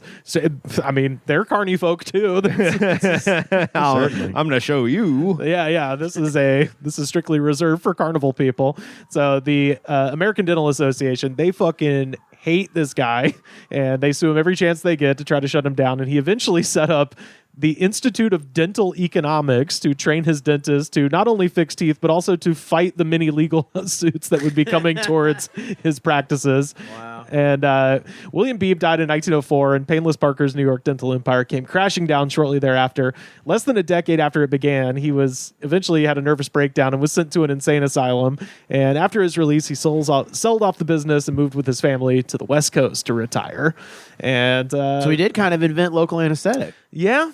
I mean, they're carny folk too. I'm going to show you. Yeah. This is strictly reserved for carnival people. So the American Dental Association, they fucking hate this guy, and they sue him every chance they get to try to shut him down. And he eventually set up the Institute of Dental Economics to train his dentists to not only fix teeth, but also to fight the many legal suits that would be coming towards his practices. Wow. And William Beebe died in 1904, and Painless Parker's New York dental empire came crashing down shortly thereafter. Less than a decade after it began, he was eventually had a nervous breakdown and was sent to an insane asylum. And after his release, he sold off the business and moved with his family to the West Coast to retire. And So he did kind of invent local anesthetic. yeah.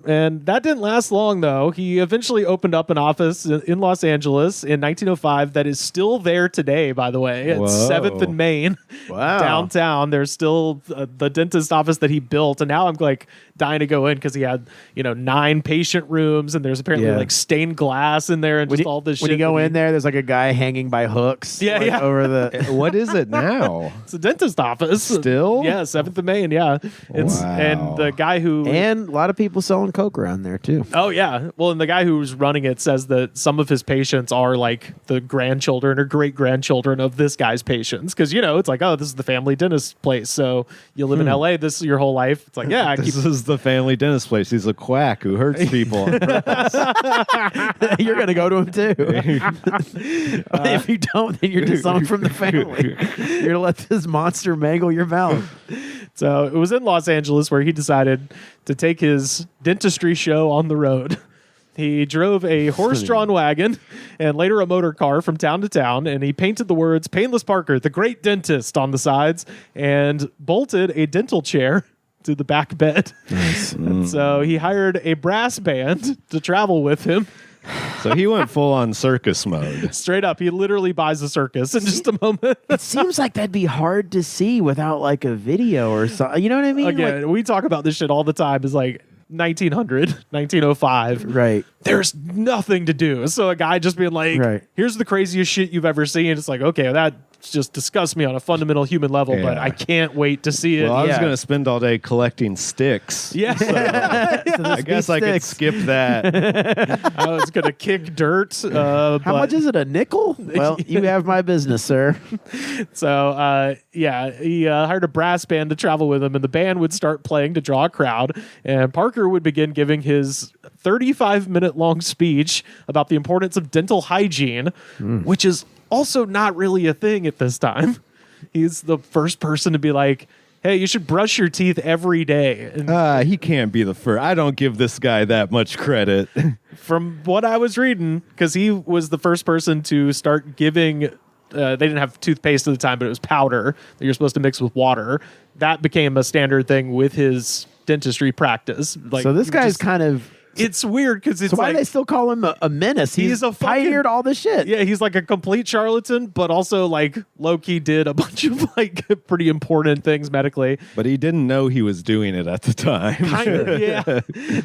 And that didn't last long, though. He eventually opened up an office in Los Angeles in 1905 that is still there today, by the way. It's Whoa. 7th and Main. Wow. Downtown. There's still the dentist office that he built. And now I'm like dying to go in because he had, 9 patient rooms, and there's apparently like stained glass in there and just all this shit. When you go that in there, there's like a guy hanging by hooks. Yeah, like, yeah. Over the. What is it now? It's a dentist office. Still? Yeah, 7th and Main, yeah. Wow. And the guy who... And man, a lot of people selling coke around there too. Oh yeah. Well, and the guy who's running it says that some of his patients are like the grandchildren or great grandchildren of this guy's patients, because it's like, oh, this is the family dentist place. So you live in L.A. This is your whole life. It's like, yeah, This is the family dentist place. He's a quack who hurts people. You're gonna go to him too. If you don't, then you're disowned from the family. You're gonna let this monster mangle your mouth. So it was in Los Angeles where he decided to take his dentistry show on the road. He drove a horse-drawn wagon and later a motor car from town to town, and he painted the words "Painless Parker, the great dentist" on the sides and bolted a dental chair to the back bed. Nice. And so he hired a brass band to travel with him. So he went full on circus mode. Straight up, he literally buys a circus in just a moment. It seems like that'd be hard to see without like a video or something. You know what I mean? Again, we talk about this shit all the time. It's like 1900, 1905. Right. There's nothing to do. So a guy just being like, Right. here's the craziest shit you've ever seen. It's like, okay, that just disgusts me on a fundamental human level, but Yeah. I can't wait to see it. Well, I was Yeah. going to spend all day collecting sticks. Yeah. I guess I could skip that. I was going to kick dirt. How much is it? A nickel? Well, you have my business, sir. So, he hired a brass band to travel with him, and the band would start playing to draw a crowd. And Parker would begin giving his 35-minute long speech about the importance of dental hygiene, which is also not really a thing at this time. He's the first person to be like, hey, you should brush your teeth every day. And He can't be the first. I don't give this guy that much credit. from what I was reading, because he was the first person to start giving, they didn't have toothpaste at the time, but it was powder that you're supposed to mix with water. That became a standard thing with his dentistry practice. Like, So this you guy's just- kind of. It's weird because it's So why like, do they still call him a menace? He's a fucking- pioneered all this shit. yeah, he's like a complete charlatan, but also like low-key did a bunch of like pretty important things medically. But he didn't know he was doing it at the time. Kind of, yeah.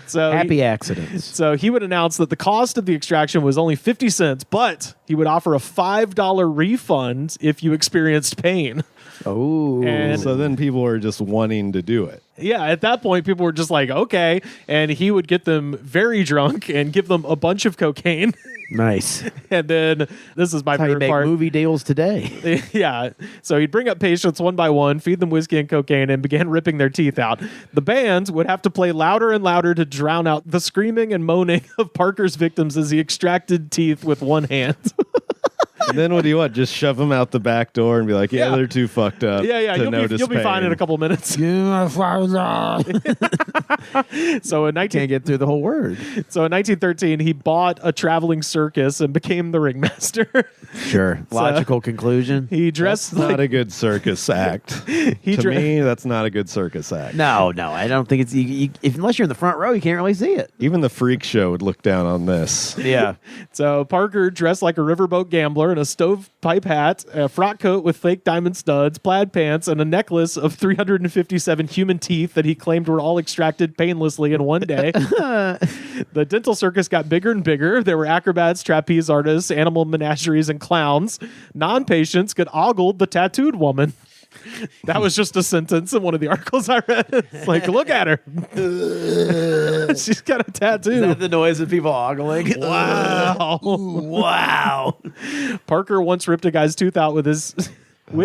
So Happy accidents. So he would announce that the cost of the extraction was only 50 cents, but he would offer a $5 refund if you experienced pain. Oh. And So then people were just wanting to do it. yeah, at that point, people were just like, okay. And he would get them very drunk and give them a bunch of cocaine. Nice. And then this is my How you favorite make part. movie deals today. Yeah. So he'd bring up patients one by one, feed them whiskey and cocaine, and began ripping their teeth out. The band would have to play louder and louder to drown out the screaming and moaning of Parker's victims as he extracted teeth with one hand. And then what do you want? Just shove them out the back door and be like, yeah, Yeah. they're too fucked up. Yeah. To You'll notice be fine pain. in a couple minutes. So in Can't get through the whole word. So in 1913, he bought a traveling circus and became the ringmaster. Sure. Logical conclusion. He dressed That's not like a good circus act. To dre- me, that's not a good circus act. No, I don't think it's. Unless you're in the front row, you can't really see it. Even the freak show would look down on this. Yeah. So Parker dressed like a riverboat gambler in a stovepipe hat, a frock coat with fake diamond studs, plaid pants, and a necklace of 357 human teeth that he claimed were all extracted painlessly in one day. The dental circus got bigger and bigger. There were acrobats, trapeze artists, animal menageries, and clowns. Non-patients could ogle the tattooed woman. That was just a sentence in one of the articles I read. It's like, look at her. She's got a tattoo. Is that the noise of people ogling? Wow. Wow. Parker once ripped a guy's tooth out with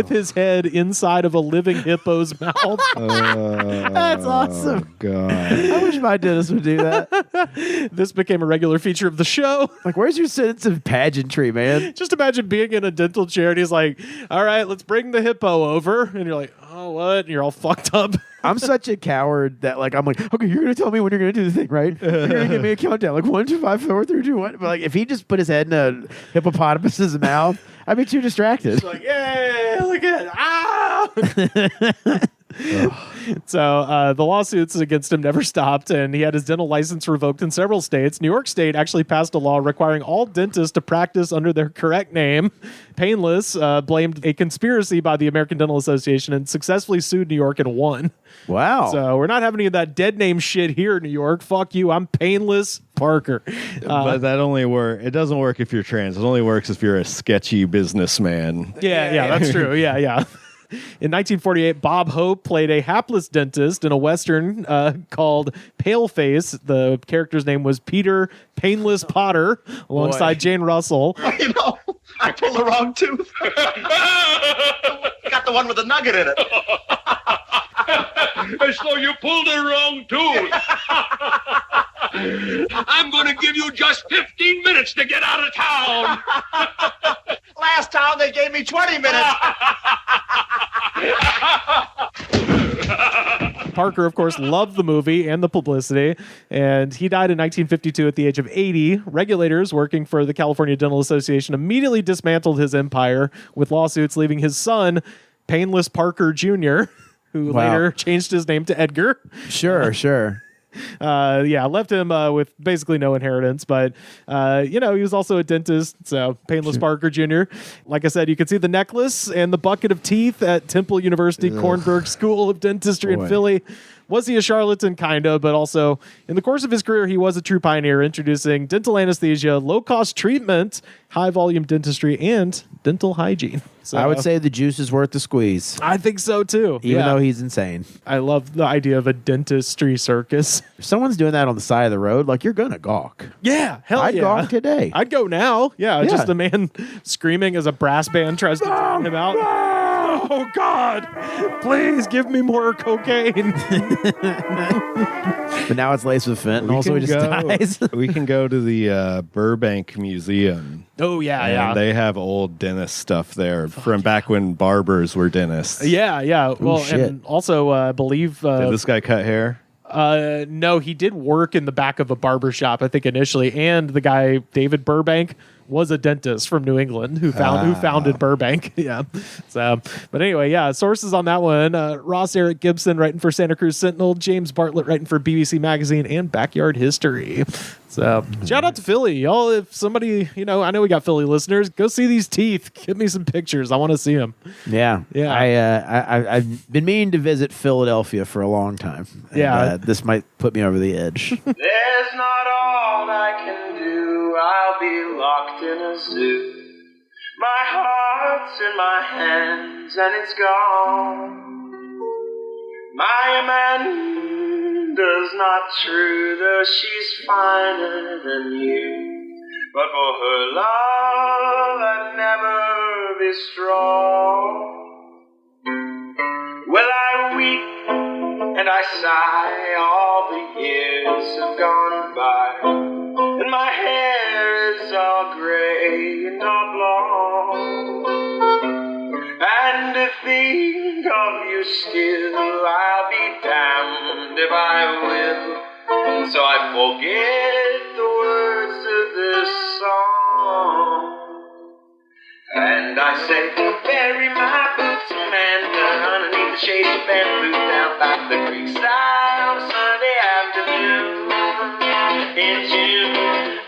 his head inside of a living hippo's mouth. That's awesome. God. I wish my dentist would do that. This became a regular feature of the show. Like, where's your sense of pageantry, man? Just imagine being in a dental chair and he's like, all right, let's bring the hippo over. And you're like, oh, what? And you're all fucked up. I'm such a coward that, like, I'm like, okay, you're going to tell me when you're going to do the thing, right? You're going to give me a countdown, like 1, 2, 5, 4, 3, 2, 1. But, like, if he just put his head in a hippopotamus's mouth, I'd be too distracted. Like, yay, look at ah! So the lawsuits against him never stopped, and he had his dental license revoked in several states. New York State actually passed a law requiring all dentists to practice under their correct name. Painless blamed a conspiracy by the American Dental Association and successfully sued New York and won. Wow. So we're not having any of that dead name shit here in New York. Fuck you. I'm Painless Parker. But that only work. It doesn't work if you're trans. It only works if you're a sketchy businessman. Yeah, that's true. Yeah. In 1948, Bob Hope played a hapless dentist in a Western called Paleface. The character's name was Peter Painless Potter, alongside Jane Russell. You know, I pulled the wrong tooth. Got the one with the nugget in it. So you pulled the wrong tooth. I'm going to give you just 15 minutes to get out of town. Last time they gave me 20 minutes. Parker, of course, loved the movie and the publicity, and he died in 1952 at the age of 80. Regulators working for the California Dental Association immediately dismantled his empire with lawsuits, leaving his son, Painless Parker Jr., who later changed his name to Edgar. Sure. Left him with basically no inheritance, but he was also a dentist, so Painless Parker Jr. Like I said, you could see the necklace and the bucket of teeth at Temple University Kornberg School of Dentistry in Philly. Was he a charlatan? Kinda, but also in the course of his career, he was a true pioneer, introducing dental anesthesia, low-cost treatment, high-volume dentistry, and dental hygiene. So, I would say the juice is worth the squeeze, I think so too. even though he's insane. I love the idea of a dentistry circus. If someone's doing that on the side of the road, like, you're gonna gawk. Yeah, hell I'd yeah. gawk today. I'd go now. Yeah, just a man screaming as a brass band tries to drown him out. Oh, God, please give me more cocaine. But now it's laced with fentanyl, so he just dies. We can go to the Burbank Museum. Oh, yeah, And they have old dentist stuff there from back when barbers were dentists. Yeah. Well, shit. and also, I believe... Did this guy cut hair? no, he did work in the back of a barber shop, I think, initially. And the guy, David Burbank, was a dentist from New England who founded Burbank. Yeah. So, but anyway, sources on that one. Ross Eric Gibson writing for Santa Cruz Sentinel, James Bartlett writing for BBC Magazine and Backyard History. So shout out to Philly. Y'all, if somebody, I know we got Philly listeners, go see these teeth. Give me some pictures. I want to see them. Yeah. I've been meaning to visit Philadelphia for a long time. And, this might put me over the edge. There's not all I can do. I'll be locked in a zoo. My heart's in my hands and it's gone. My Amanda's not true, though she's finer than you. But for her love I'd never be strong. Well, I weep and I sigh, all the years have gone by, and my hair is all gray and all blonde. And to think of you still, I'll be damned if I will. So I forget the words of this song. And I say, bury my boots, Amanda, underneath the shade of bamboo down by the creekside on a Sunday afternoon in June.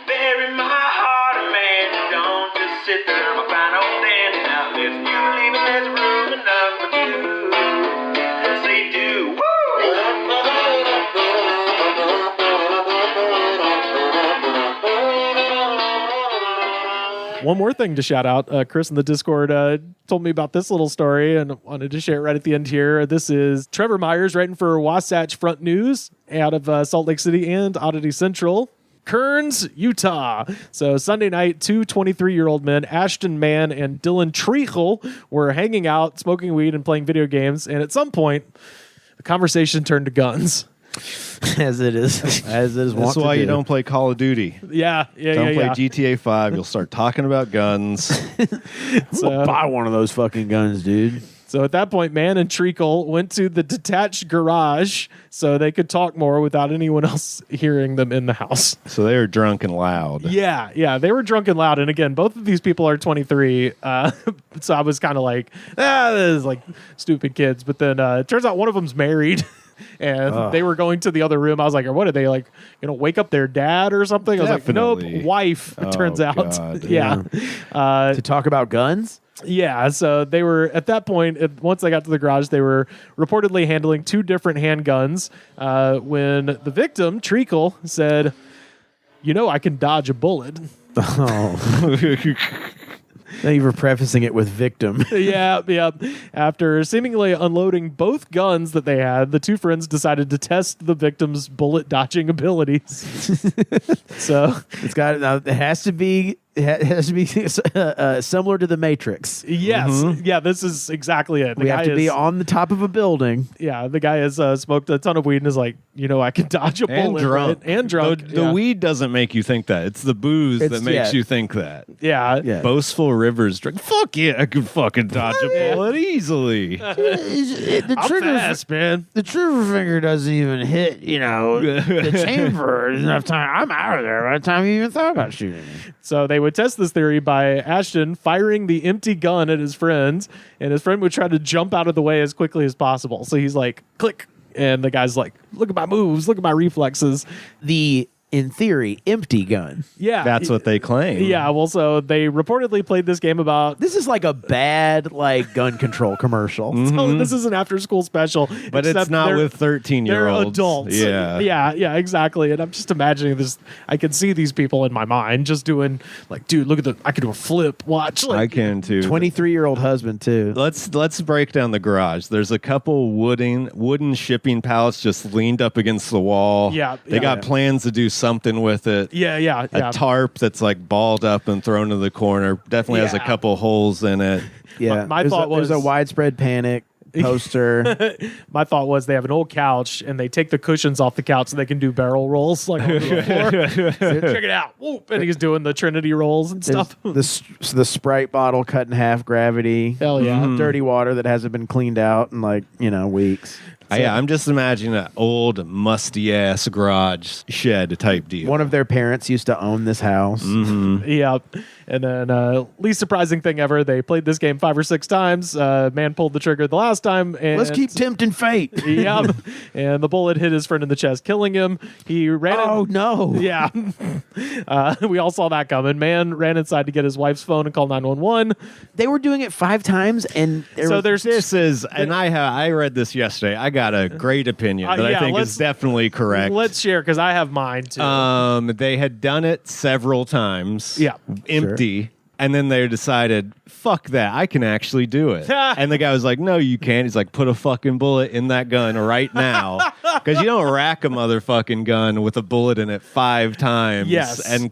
Bury my heart, Amanda, don't just sit there, I'm a fine old dandy. Now if you believe it, there's room enough for two. Say do, woo! One more thing to shout out. Chris in the Discord told me about this little story and wanted to share it right at the end here. This is Trevor Myers writing for Wasatch Front News out of Salt Lake City and Oddity Central. Kearns, Utah. So Sunday night, two 23-year-old men, Ashton Mann and Dylan Treacle, were hanging out, smoking weed and playing video games. And at some point, the conversation turned to guns. As it is. That's why you don't play Call of Duty. Don't play GTA 5. You'll start talking about guns. So, buy one of those fucking guns, dude. So at that point, Mann and Treacle went to the detached garage so they could talk more without anyone else hearing them in the house. So they were drunk and loud. Yeah, they were drunk and loud. And again, both of these people are 23. So I was kind of like, this is like stupid kids. But then it turns out one of them's married. And they were going to the other room. I was like, or what are they like, wake up their dad or something? I was Definitely. like, nope, wife, it turns out. God. Yeah. To talk about guns? Yeah, so they were, at that point, once they got to the garage, they were reportedly handling two different handguns when the victim, Treacle, said, I can dodge a bullet. Oh. Thank you for prefacing it with victim. Yeah. After seemingly unloading both guns that they had, the two friends decided to test the victim's bullet dodging abilities. So It has to be similar to the Matrix. yes, yeah, this is exactly it. The We have guy to be is- on the top of a building. Yeah, the guy has smoked a ton of weed and is like, I can dodge a And bullet. drunk. Right? And drunk. The weed doesn't make you think that. It's the booze that makes you think that. Yeah. Yeah. Boastful Rivers drink. Fuck yeah, I could fucking dodge a bullet easily. The I'm fast, man. the trigger finger doesn't even hit, the chamber enough time. I'm out of there by the time you even thought about shooting me. So they would test this theory by Ashton firing the empty gun at his friend, and his friend would try to jump out of the way as quickly as possible. So he's like, click. And the guy's like, look at my moves, look at my reflexes. In theory, empty gun. Yeah. That's what they claim. Yeah, well, so they reportedly played this game about. This is like a bad gun control commercial. So this is an after-school special, But it's except not they're- with 13-year-olds. They're adults. Yeah. yeah, exactly. And I'm just imagining this. I can see these people in my mind just doing like, dude, look at I can do a flip. Watch. I Like, can too. 23-year-old husband too. Let's break down the garage. There's a couple wooden shipping pallets just leaned up against the wall. Yeah, They yeah. got plans to do something with it. yeah. A tarp that's like balled up and thrown in the corner. Definitely has a Yeah. couple holes in it. Yeah, My There's thought there's a was- widespread panic poster. My thought was they have an old couch and they take the cushions off the couch so they can do barrel rolls like on the floor. Check it out. Whoop. And he's doing the Trinity rolls and There's stuff. the Sprite bottle cut in half, gravity. Hell yeah. Dirty water that hasn't been cleaned out in weeks. Yeah, I'm just imagining an old musty ass garage shed type deal. One of their parents used to own this house. Yeah. And then least surprising thing ever, they played this game 5 or 6 times. Man pulled the trigger the last time. And Let's keep tempting fate. Yeah. And the bullet hit his friend in the chest, killing him. He ran Oh no! Yeah. We all saw that coming. Man ran inside to get his wife's phone and call 911. They were doing it 5 times, and This is, and I read this yesterday. I got a great opinion that I think is definitely correct. Let's share because I have mine too. They had done it several times. Yeah. Empty. And then they decided, fuck that, I can actually do it. And the guy was like, no, you can't. He's like, put a fucking bullet in that gun right now. Because you don't rack a motherfucking gun with a bullet in it 5 times Yes. and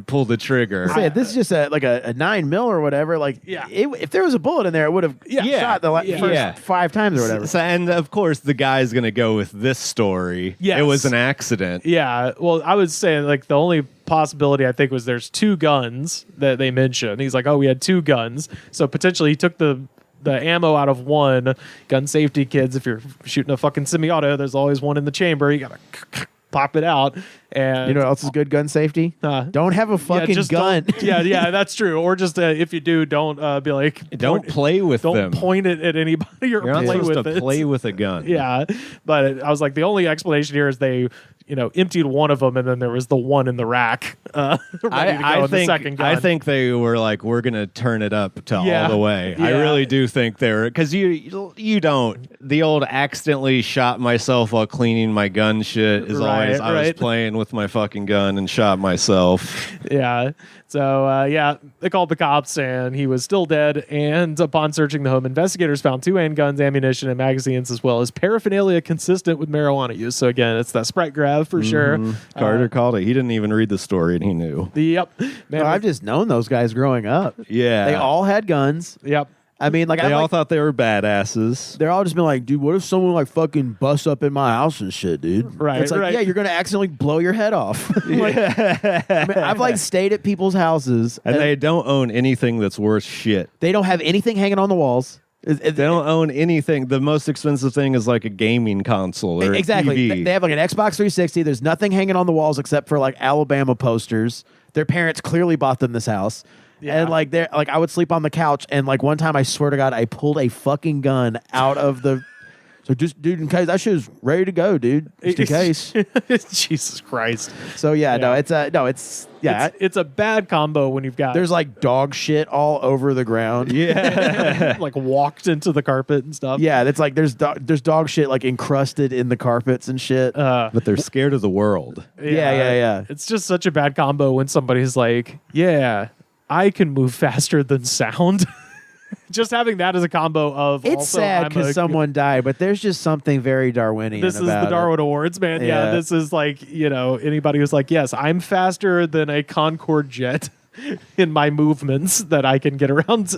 pull the trigger. I said, this is just a 9mm or whatever. Yeah. If there was a bullet in there, it would have shot the first 5 times or whatever. So, and of course, the guy's going to go with this story. Yes. It was an accident. Yeah. Well, I was saying like the only possibility I think was there's 2 guns that they mentioned. He's like, oh, we had 2 guns. So potentially he took the ammo out of one. Gun safety, kids. If you're shooting a fucking semi-auto, there's always one in the chamber. You gotta pop it out. And You know what else is good gun safety? Don't have a fucking gun. Yeah, that's true. Or just if you do, don't be like, Don't play with don't them. point it at anybody or You're not play supposed with to it. play with a gun. Yeah, but I was like, the only explanation here is they, emptied one of them, and then there was the one in the rack ready to go in the second gun. I think they were like, we're gonna turn it up to all the way. I Yeah. really do think they're because you don't. The old accidentally shot myself while cleaning my gun shit is always I was Right. playing with my fucking gun and shot myself. Yeah. So, they called the cops and he was still dead. And upon searching the home, investigators found 2 handguns, ammunition, and magazines, as well as paraphernalia consistent with marijuana use. So, again, it's that Sprite grab for sure. Carter called it. He didn't even read the story and he knew. Yep. Man, I've just known those guys growing up. Yeah. They all had guns. Yep. I mean, like, They all thought they were badasses. they're all just been like, dude, what if someone like fucking busts up in my house and shit, dude? Right, It's like, right. yeah, you're gonna accidentally blow your head off. Like, I mean, I've like stayed at people's houses And they don't own anything that's worth shit. they don't have anything hanging on the walls. They don't own anything. The most expensive thing is like a gaming console or Exactly. a TV. They have like an Xbox 360. There's nothing hanging on the walls except for like Alabama posters. Their parents clearly bought them this house. Yeah. And like I would sleep on the couch, and like one time I swear to God, I pulled a fucking gun out of the so just dude, in case that shit was ready to go, dude. Just in case. Jesus Christ. So yeah, Yeah. it's It's a bad combo when you've got there's like dog shit all over the ground. yeah. like walked into the carpet and stuff. Yeah, it's like there's dog shit like encrusted in the carpets and shit. But they're scared of the world. Yeah. It's just such a bad combo when somebody's like, yeah, I can move faster than sound. Just having that as a combo of It's also, sad I'm because someone died, but there's just something very Darwinian this is about the Darwin Awards, man. Yeah, this is like, anybody who's like, yes, I'm faster than a Concorde jet in my movements that I can get around.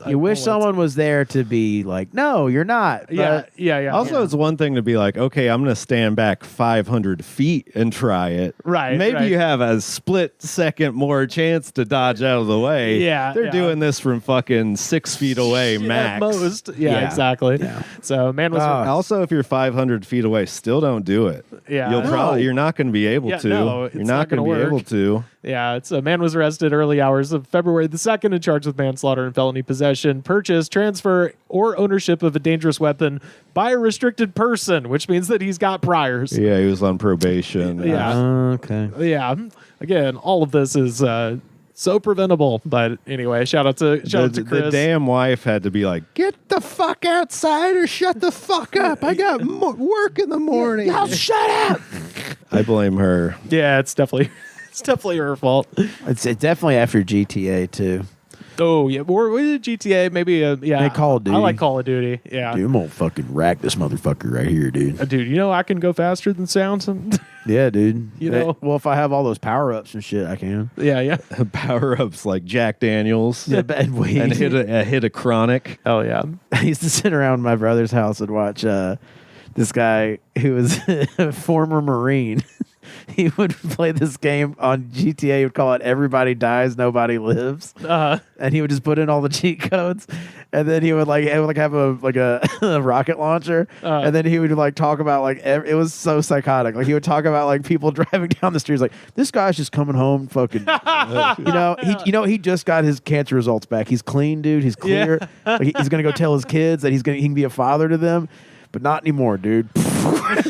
You wish someone was there to be like, no, you're not. But Yeah. Also, it's one thing to be like, okay, I'm going to stand back 500 feet and try it. Right, Maybe right. you have a split second more chance to dodge out of the way. Yeah, They're yeah. doing this from fucking 6 feet away max. At most. Yeah, exactly. Yeah. So man was Also, if you're 500 feet away, still don't do it. Yeah. You're not going to be able Yeah, to. no, you're it's not not going to gonna be work. able to. Yeah, it's a man was arrested early hours of February the 2nd and charged with manslaughter and felony possession, purchase, transfer, or ownership of a dangerous weapon by a restricted person, which means that he's got priors. Yeah, he was on probation. Yeah. Okay. Yeah. Again, all of this is so preventable. But anyway, shout out to Chris. The damn wife had to be like, get the fuck outside or shut the fuck up. I got work in the morning. Shut up. I blame her. Yeah, it's definitely her fault. It's definitely after GTA too. Oh yeah, or GTA maybe. Yeah, Hey, Call of Duty. I like Call of Duty. Yeah, Dude, I'm gonna fucking rack this motherfucker right here, dude. Dude, I can go faster than sound. Yeah, dude. You know? Well, if I have all those power ups and shit, I can. yeah. Power ups like Jack Daniels Yeah, and weed. and hit a chronic. Oh yeah. I used to sit around my brother's house and watch this guy who was a former Marine. He would play this game on GTA. He would call it "Everybody Dies, Nobody Lives," and he would just put in all the cheat codes, and then he would have a rocket launcher, and then he would talk about it was so psychotic. Like he would talk about people driving down the streets, like this guy's just coming home, fucking, he just got his cancer results back. He's clean, dude. He's clear. Yeah. He's gonna go tell his kids that he can be a father to them. But not anymore, dude. And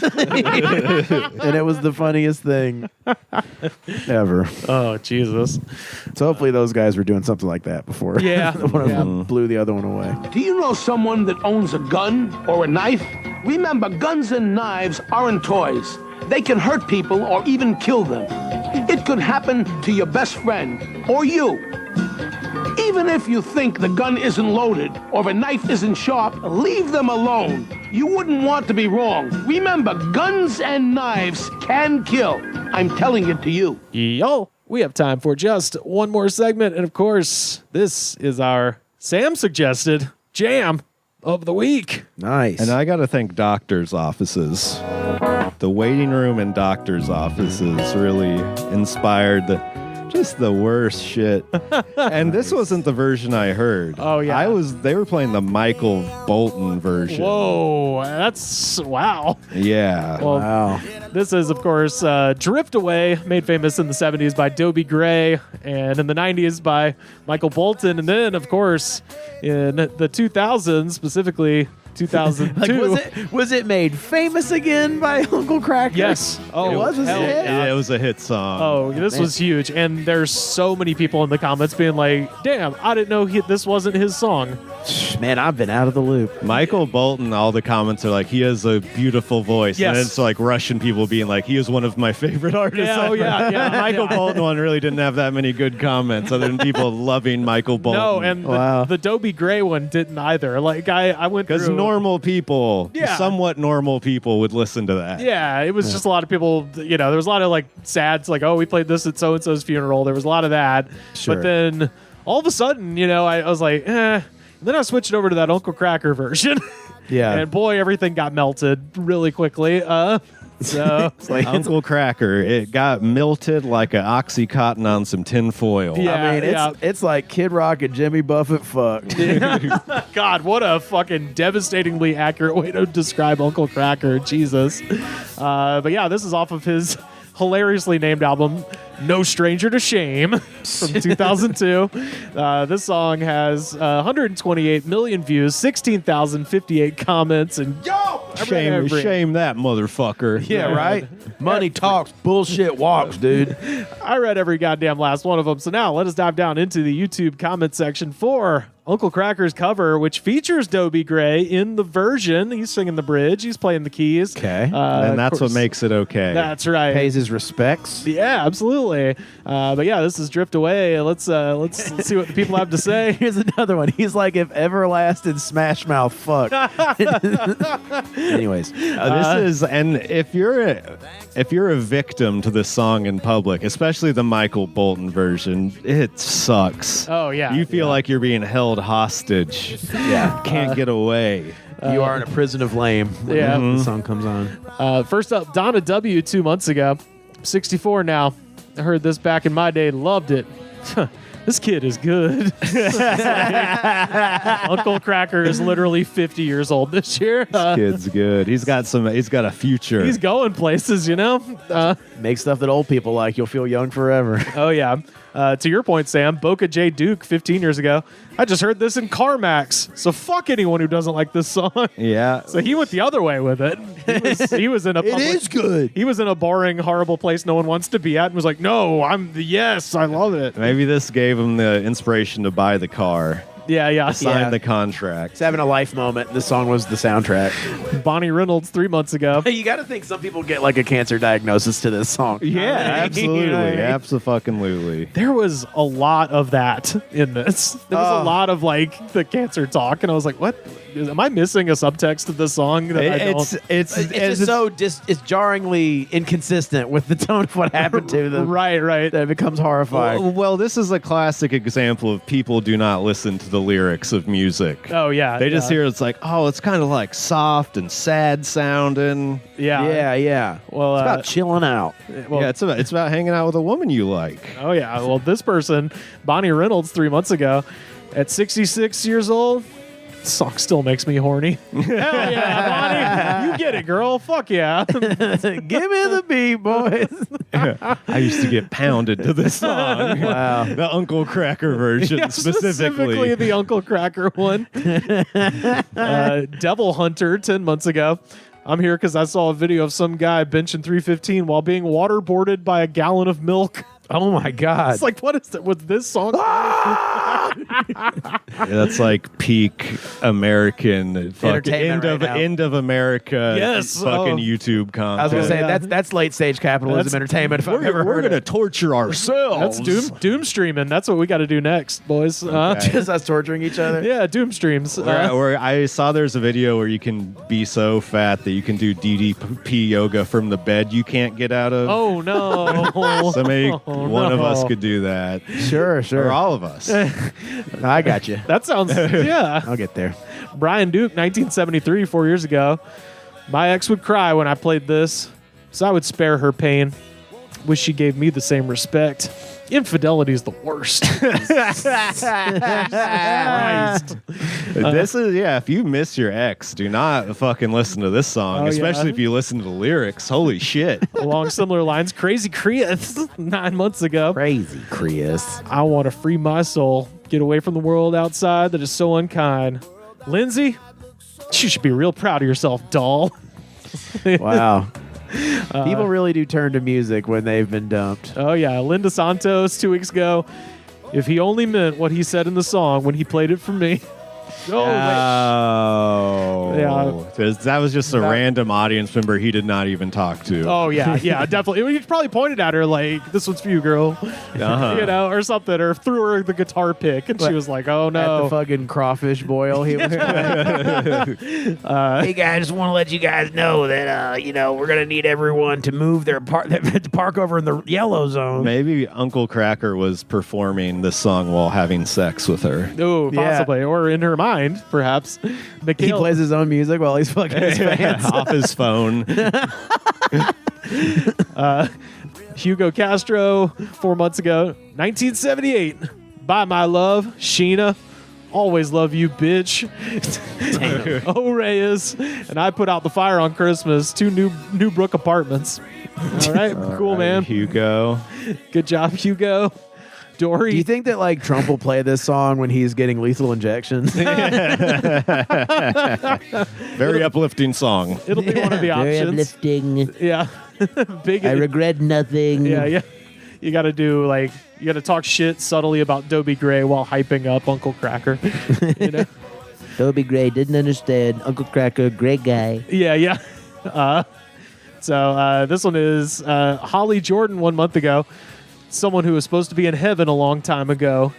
it was the funniest thing ever. Oh Jesus. So hopefully those guys were doing something like that before. Yeah. One of them blew the other one away. Do you know someone that owns a gun or a knife? Remember, guns and knives aren't toys. They can hurt people or even kill them. It could happen to your best friend or you. Even if you think the gun isn't loaded or the knife isn't sharp, leave them alone. You wouldn't want to be wrong. Remember, guns and knives can kill. I'm telling it to you. Yo, we have time for just one more segment, and of course, this is our Sam suggested jam of the week. Nice. And I got to thank doctors' offices. The waiting room in doctors' offices really inspired just the worst shit. And this wasn't the version I heard. Oh, yeah. They were playing the Michael Bolton version. Whoa, that's wow. Yeah. Well, Wow. this is, of course, Drift Away, made famous in the 70s by Dobie Gray, and in the 90s by Michael Bolton. And then, of course, in the 2000s, specifically 2002. Was it made famous again by Uncle Kracker? Yes. Oh, It was a hell hit? yeah. Yeah, it was a hit song. Oh, this was huge. And there's so many people in the comments being like, damn, I didn't know this wasn't his song. Man, I've been out of the loop. Michael Bolton, all the comments are like, he has a beautiful voice. Yes. And it's like Russian people being like, he is one of my favorite artists. Yeah, oh, ever. yeah, yeah, Michael yeah. Bolton one really didn't have that many good comments other than people loving Michael Bolton. No, and Wow. the Dobie Gray one didn't either. Like, I went through... because normal people, Yeah. somewhat normal people would listen to that. Yeah, it was just a lot of people, there was a lot of sads, oh, we played this at so-and-so's funeral. There was a lot of that. Sure. But then all of a sudden, I was like, eh. And then I switched over to that Uncle Kracker version. Yeah. And boy, everything got melted really quickly. So It's like, Uncle Kracker, it got melted like an Oxycontin on some tin foil. Yeah. I mean, it's like Kid Rock and Jimmy Buffett fucked. God, what a fucking devastatingly accurate way to describe Uncle Kracker. Jesus. But yeah, this is off of his hilariously named album, No Stranger to Shame, from 2002. This song has 128 million views, 16,058 comments, and Shame that motherfucker. Yeah, right? Money talks, bullshit walks, dude. I read every goddamn last one of them. So now let us dive down into the YouTube comment section for Uncle Kracker's cover, which features Dobie Gray in the version. He's singing the bridge. He's playing the keys. Okay. And of that's what course. makes it okay. That's right. Pays his respects. Yeah, absolutely. absolutely. But yeah, this is Drift Away. Let's see what the people have to say. Here's another one. He's like, if everlasting Smash Mouth fuck. Anyways, This is, and if you're a victim to this song in public, especially the Michael Bolton version, it sucks. Oh, yeah. You feel like you're being held hostage. yeah, Can't get away. you are in a prison of lame. When Yeah. the song comes on. First up, Donna W. 2 months ago. 64 now. I heard this back in my day. Loved it. This kid is good. Uncle Kracker is literally 50 years old this year. Kid's good. He's got a future. He's going places, you know? Make stuff that old people like. You'll feel young forever. Oh, yeah. To your point, Sam, Boca J. Duke 15 years ago. I just heard this in CarMax. So fuck anyone who doesn't like this song. Yeah. So he went the other way with it. He was in a public, It is good. He was in a boring, horrible place no one wants to be at and was like, no, yes, I love it. Maybe this gave him the inspiration to buy the car, Yeah. sign the contract. He's having a life moment. This song was the soundtrack. Bonnie Reynolds 3 months ago. You got to think some people get like a cancer diagnosis to this song. Absolutely. You know what I mean? Absolutely. There was a lot of that in this. There was a lot of like the cancer talk, and I was like, what? Am I missing a subtext of this song that I don't? It's just jarringly inconsistent with the tone of what happened to them. Right. That it becomes horrifying. Well, this is a classic example of people do not listen to the lyrics of music. Oh, yeah. They just hear it's like, oh, it's kind of like soft and sad sounding. Yeah. Well, It's about chilling out. well, Yeah, it's about hanging out with a woman you like. oh, yeah. Well, this person, Bonnie Reynolds, 3 months ago, at 66 years old, this song still makes me horny. Hell yeah, Bonnie. You get it, girl. Fuck yeah. Give me the beat, boys. I used to get pounded to this song. Wow. The Uncle Kracker version Yeah, specifically the Uncle Kracker one. Devil Hunter 10 months ago. I'm here because I saw a video of some guy benching 315 while being waterboarded by a gallon of milk. Oh my God. It's like, what is that with this song? That's like peak American fucking Entertainment right now. end of America. Yes. Fucking Oh. YouTube content. I was gonna say Yeah. that's late stage capitalism entertainment. If I've ever we're heard gonna it. torture ourselves. That's doom streaming. That's what we got to do next, boys. Just us torturing each other. Yeah, doom streams. Where I saw there's a video where you can be so fat that you can do DDP yoga from the bed you can't get out of. Oh no! So maybe Oh, one of us no. could do that. Sure. Or all of us. I got you. That sounds yeah. I'll get there. Brian Duke, 1973, 4 years ago. My ex would cry when I played this, so I would spare her pain. Wish she gave me the same respect. Infidelity is the worst. Christ. This is if you miss your ex, do not fucking listen to this song, Oh, especially yeah. if you listen to the lyrics. Holy shit. Along similar lines, Crazy Chris, 9 months ago. Crazy, Chris. I want to free my soul, get away from the world outside that is so unkind. Lindsay, you should be real proud of yourself, doll. Wow. People really do turn to music when they've been dumped. Oh, yeah. Linda Santos, 2 weeks ago. If he only meant what he said in the song when he played it for me. Oh, That was just a random audience member he did not even talk to. Oh, yeah, definitely. He probably pointed at her like, this one's for you, girl. Uh-huh. Or something, or threw her the guitar pick, and she was like, oh, At no. the fucking crawfish boil. He was Hey guys, I just want to let you guys know that we're gonna need everyone to move their park over in the yellow zone. Maybe Uncle Kracker was performing this song while having sex with her. Oh, Yeah. possibly. Or in her mind, perhaps. he Mikhail, plays his own music while he's fucking his fans. Off his phone. Hugo Castro, 4 months ago. 1978. Bye, my love. Sheena. Always love you, bitch. Oh, Reyes. And I put out the fire on Christmas. 2 New Brook apartments. All right. Cool, All right, man. Hugo. Good job, Hugo. Dory. Do you think that like Trump will play this song when he's getting lethal injections? Very uplifting song. It'll be one of the Very options. uplifting. Yeah. Big. I regret nothing. Yeah. You got to do you got to talk shit subtly about Dobie Gray while hyping up Uncle Kracker. You know? Toby Gray didn't understand. Uncle Kracker, great guy. Yeah. So this one is Holly Jordan 1 month ago. someone who was supposed to be in heaven a long time ago,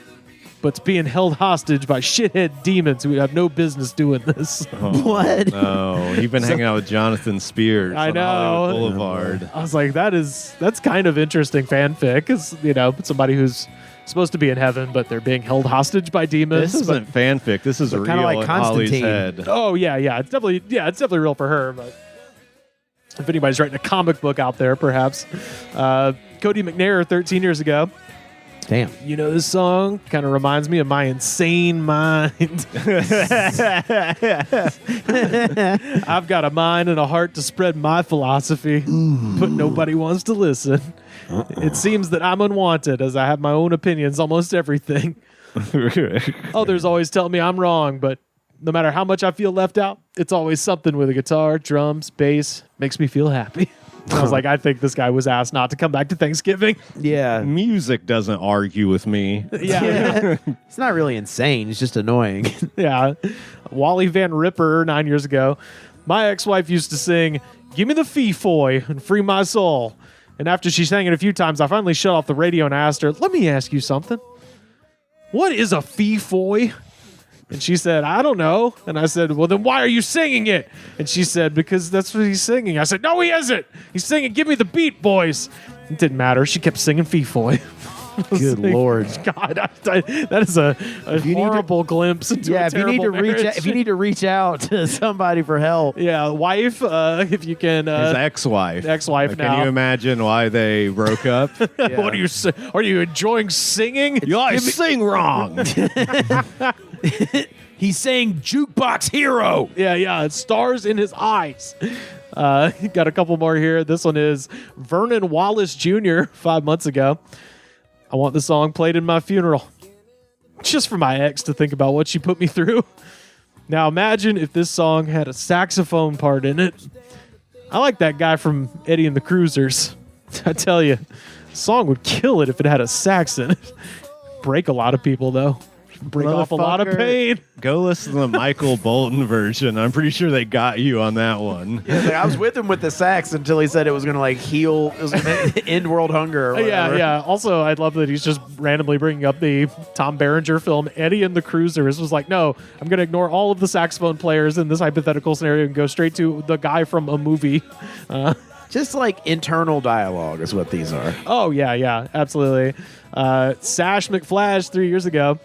but's being held hostage by shithead demons who have no business doing this. What? Oh, you've been hanging out with Jonathan Spears I on know. Hollywood Boulevard. I was like, that's kind of interesting fanfic. It's, you know, somebody who's supposed to be in heaven, but they're being held hostage by demons. This isn't fanfic. This is real kinda like in Holly's Constantine. head. Oh yeah. It's definitely real for her. But if anybody's writing a comic book out there, perhaps. Cody McNair, 13 years ago. Damn. You know, this song kind of reminds me of my insane mind. I've got a mind and a heart to spread my philosophy, but nobody wants to listen. It seems that I'm unwanted as I have my own opinions, almost everything. Others always tell me I'm wrong, but no matter how much I feel left out, it's always something with a guitar, drums, bass, makes me feel happy. I was like, I think this guy was asked not to come back to Thanksgiving. Yeah. Music doesn't argue with me. Yeah. It's not really insane. It's just annoying. Yeah. Wally Van Ripper, 9 years ago. My ex-wife used to sing, "Give me the fee-foy and free my soul." And after she sang it a few times, I finally shut off the radio and asked her, "Let me ask you something. What is a fee-foy?" And she said, "I don't know." And I said, "Well, then why are you singing it?" And she said, "Because that's what he's singing." I said, "No, he isn't. He's singing, 'Give me the beat, boys.'" It didn't matter. She kept singing fee-foy. Good Lord. God, that is a horrible glimpse into a Yeah, if you need terrible to reach marriage. out, if you need to reach out to somebody for help. Yeah, wife, if you can. His ex-wife. Ex-wife now. Can you imagine why they broke up? What are you? Are you enjoying singing? Yeah, I sing wrong. He's saying Jukebox Hero. Yeah. It stars in his eyes. Got a couple more here. This one is Vernon Wallace Jr. 5 months ago. I want the song played in my funeral, just for my ex to think about what she put me through. Now imagine if this song had a saxophone part in it. I like that guy from Eddie and the Cruisers. I tell you, the song would kill it if it had a sax in it. Break a lot of people, though. Break off a lot of Motherfucker. pain. Go listen to the Michael Bolton version. I'm pretty sure they got you on that one. Yeah, like, I was with him with the sax until he said it was going to like heal, it was going to end world hunger. Or whatever. Yeah. Also, I love that he's just randomly bringing up the Tom Berenger film Eddie and the Cruisers. Was like, no, I'm going to ignore all of the saxophone players in this hypothetical scenario and go straight to the guy from a movie. Just like internal dialogue is what these are. Oh, yeah, absolutely. Sash McFlash 3 years ago.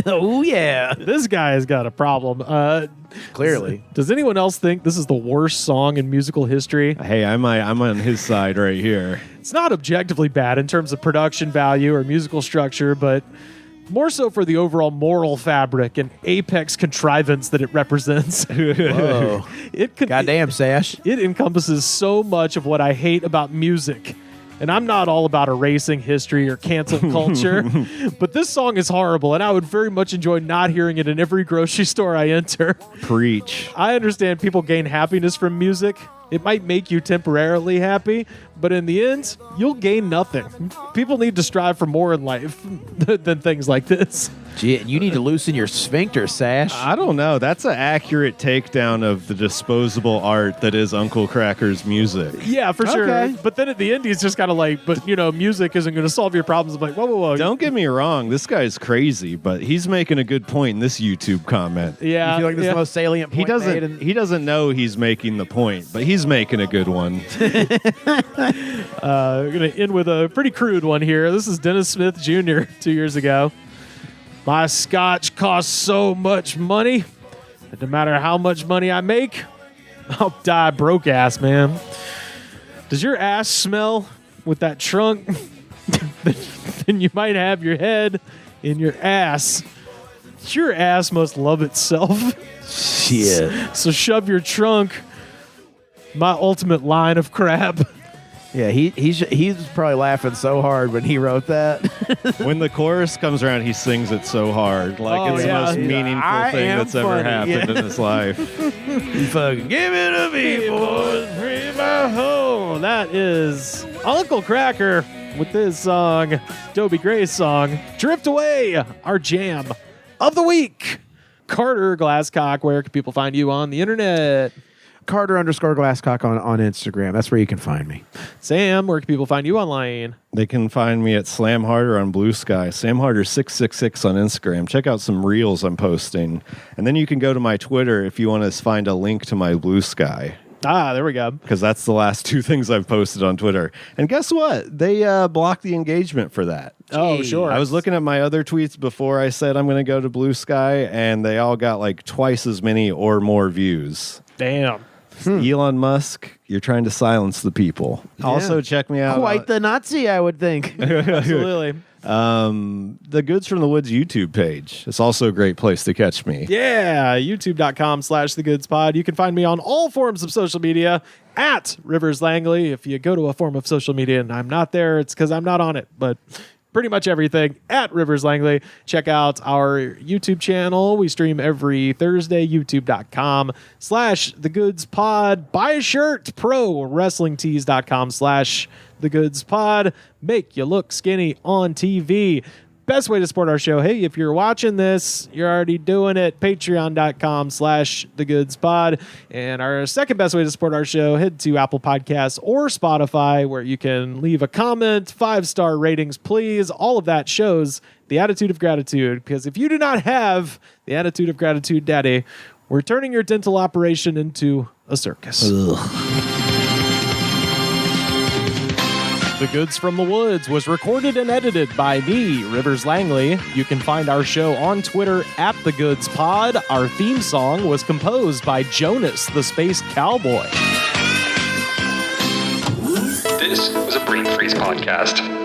Oh, yeah. This guy has got a problem. Clearly. Does anyone else think this is the worst song in musical history? Hey, I'm on his side right here. It's not objectively bad in terms of production value or musical structure, but more so for the overall moral fabric and apex contrivance that it represents. Whoa. Goddamn, Sash. It encompasses so much of what I hate about music. And I'm not all about erasing history or cancel culture, but this song is horrible, and I would very much enjoy not hearing it in every grocery store I enter. Preach. I understand people gain happiness from music. It might make you temporarily happy, but in the end, you'll gain nothing. People need to strive for more in life than things like this. Gee, you need to loosen your sphincter, Sash. I don't know. That's an accurate takedown of the disposable art that is Uncle Kracker's music. Yeah, for sure. Okay. But then at the end, he's just kind of like, but music isn't going to solve your problems. I'm like, whoa. Don't get me wrong. This guy's crazy, but he's making a good point in this YouTube comment. Yeah. You feel like this is the most salient point made in- He doesn't know he's making the point, but he's making a good one. We're going to end with a pretty crude one here. This is Dennis Smith Jr. 2 years ago. My scotch costs so much money that no matter how much money I make, I'll die broke ass, man. Does your ass smell with that trunk? Then you might have your head in your ass. Your ass must love itself. Shit. So shove your trunk. My ultimate line of crap. Yeah, he's probably laughing so hard when he wrote that. When the chorus comes around, he sings it so hard. Like it's yeah. the most meaningful I thing am that's ever funny, happened yeah. in his life. Fucking give it to me, boys. Free my home. That is Uncle Kracker with his song, Dobie Gray's song, Drift Away, our jam of the week. Carter Glasscock, where can people find you on the internet? Carter_Glasscock on Instagram. That's where you can find me. Sam, where can people find you online? They can find me at Slam Harder on Blue Sky, Sam Harder 666 on Instagram. Check out some reels I'm posting. And then you can go to my Twitter if you want to find a link to my Blue Sky. Ah, there we go. Because that's the last 2 things I've posted on Twitter. And guess what? They blocked the engagement for that. Oh, sure. I was looking at my other tweets before I said I'm going to go to Blue Sky, and they all got like twice as many or more views. Damn. Elon Musk, you're trying to silence the people. Also, check me out. Quite the Nazi, I would think. Absolutely. The Goods from the Woods YouTube page. It's also a great place to catch me. Yeah, youtube.com/thegoodspod. You can find me on all forms of social media at Rivers Langley. If you go to a form of social media and I'm not there, it's because I'm not on it. But pretty much everything at Rivers Langley. Check out our YouTube channel. We stream every Thursday, youtube.com/thegoodspod. Buy a shirt, ProWrestlingTees.com/thegoodspod. Make you look skinny on TV. Best way to support our show. Hey, if you're watching this, you're already doing it. Patreon.com/thegoodspod. And our second best way to support our show, head to Apple Podcasts or Spotify, where you can leave a comment, 5-star ratings, please. All of that shows the attitude of gratitude. Because if you do not have the attitude of gratitude, Daddy, we're turning your dental operation into a circus. The Goods from the Woods was recorded and edited by me, Rivers Langley. You can find our show on Twitter at The Goods Pod. Our theme song was composed by Jonas, the Space Cowboy. This was a Brain Freeze podcast.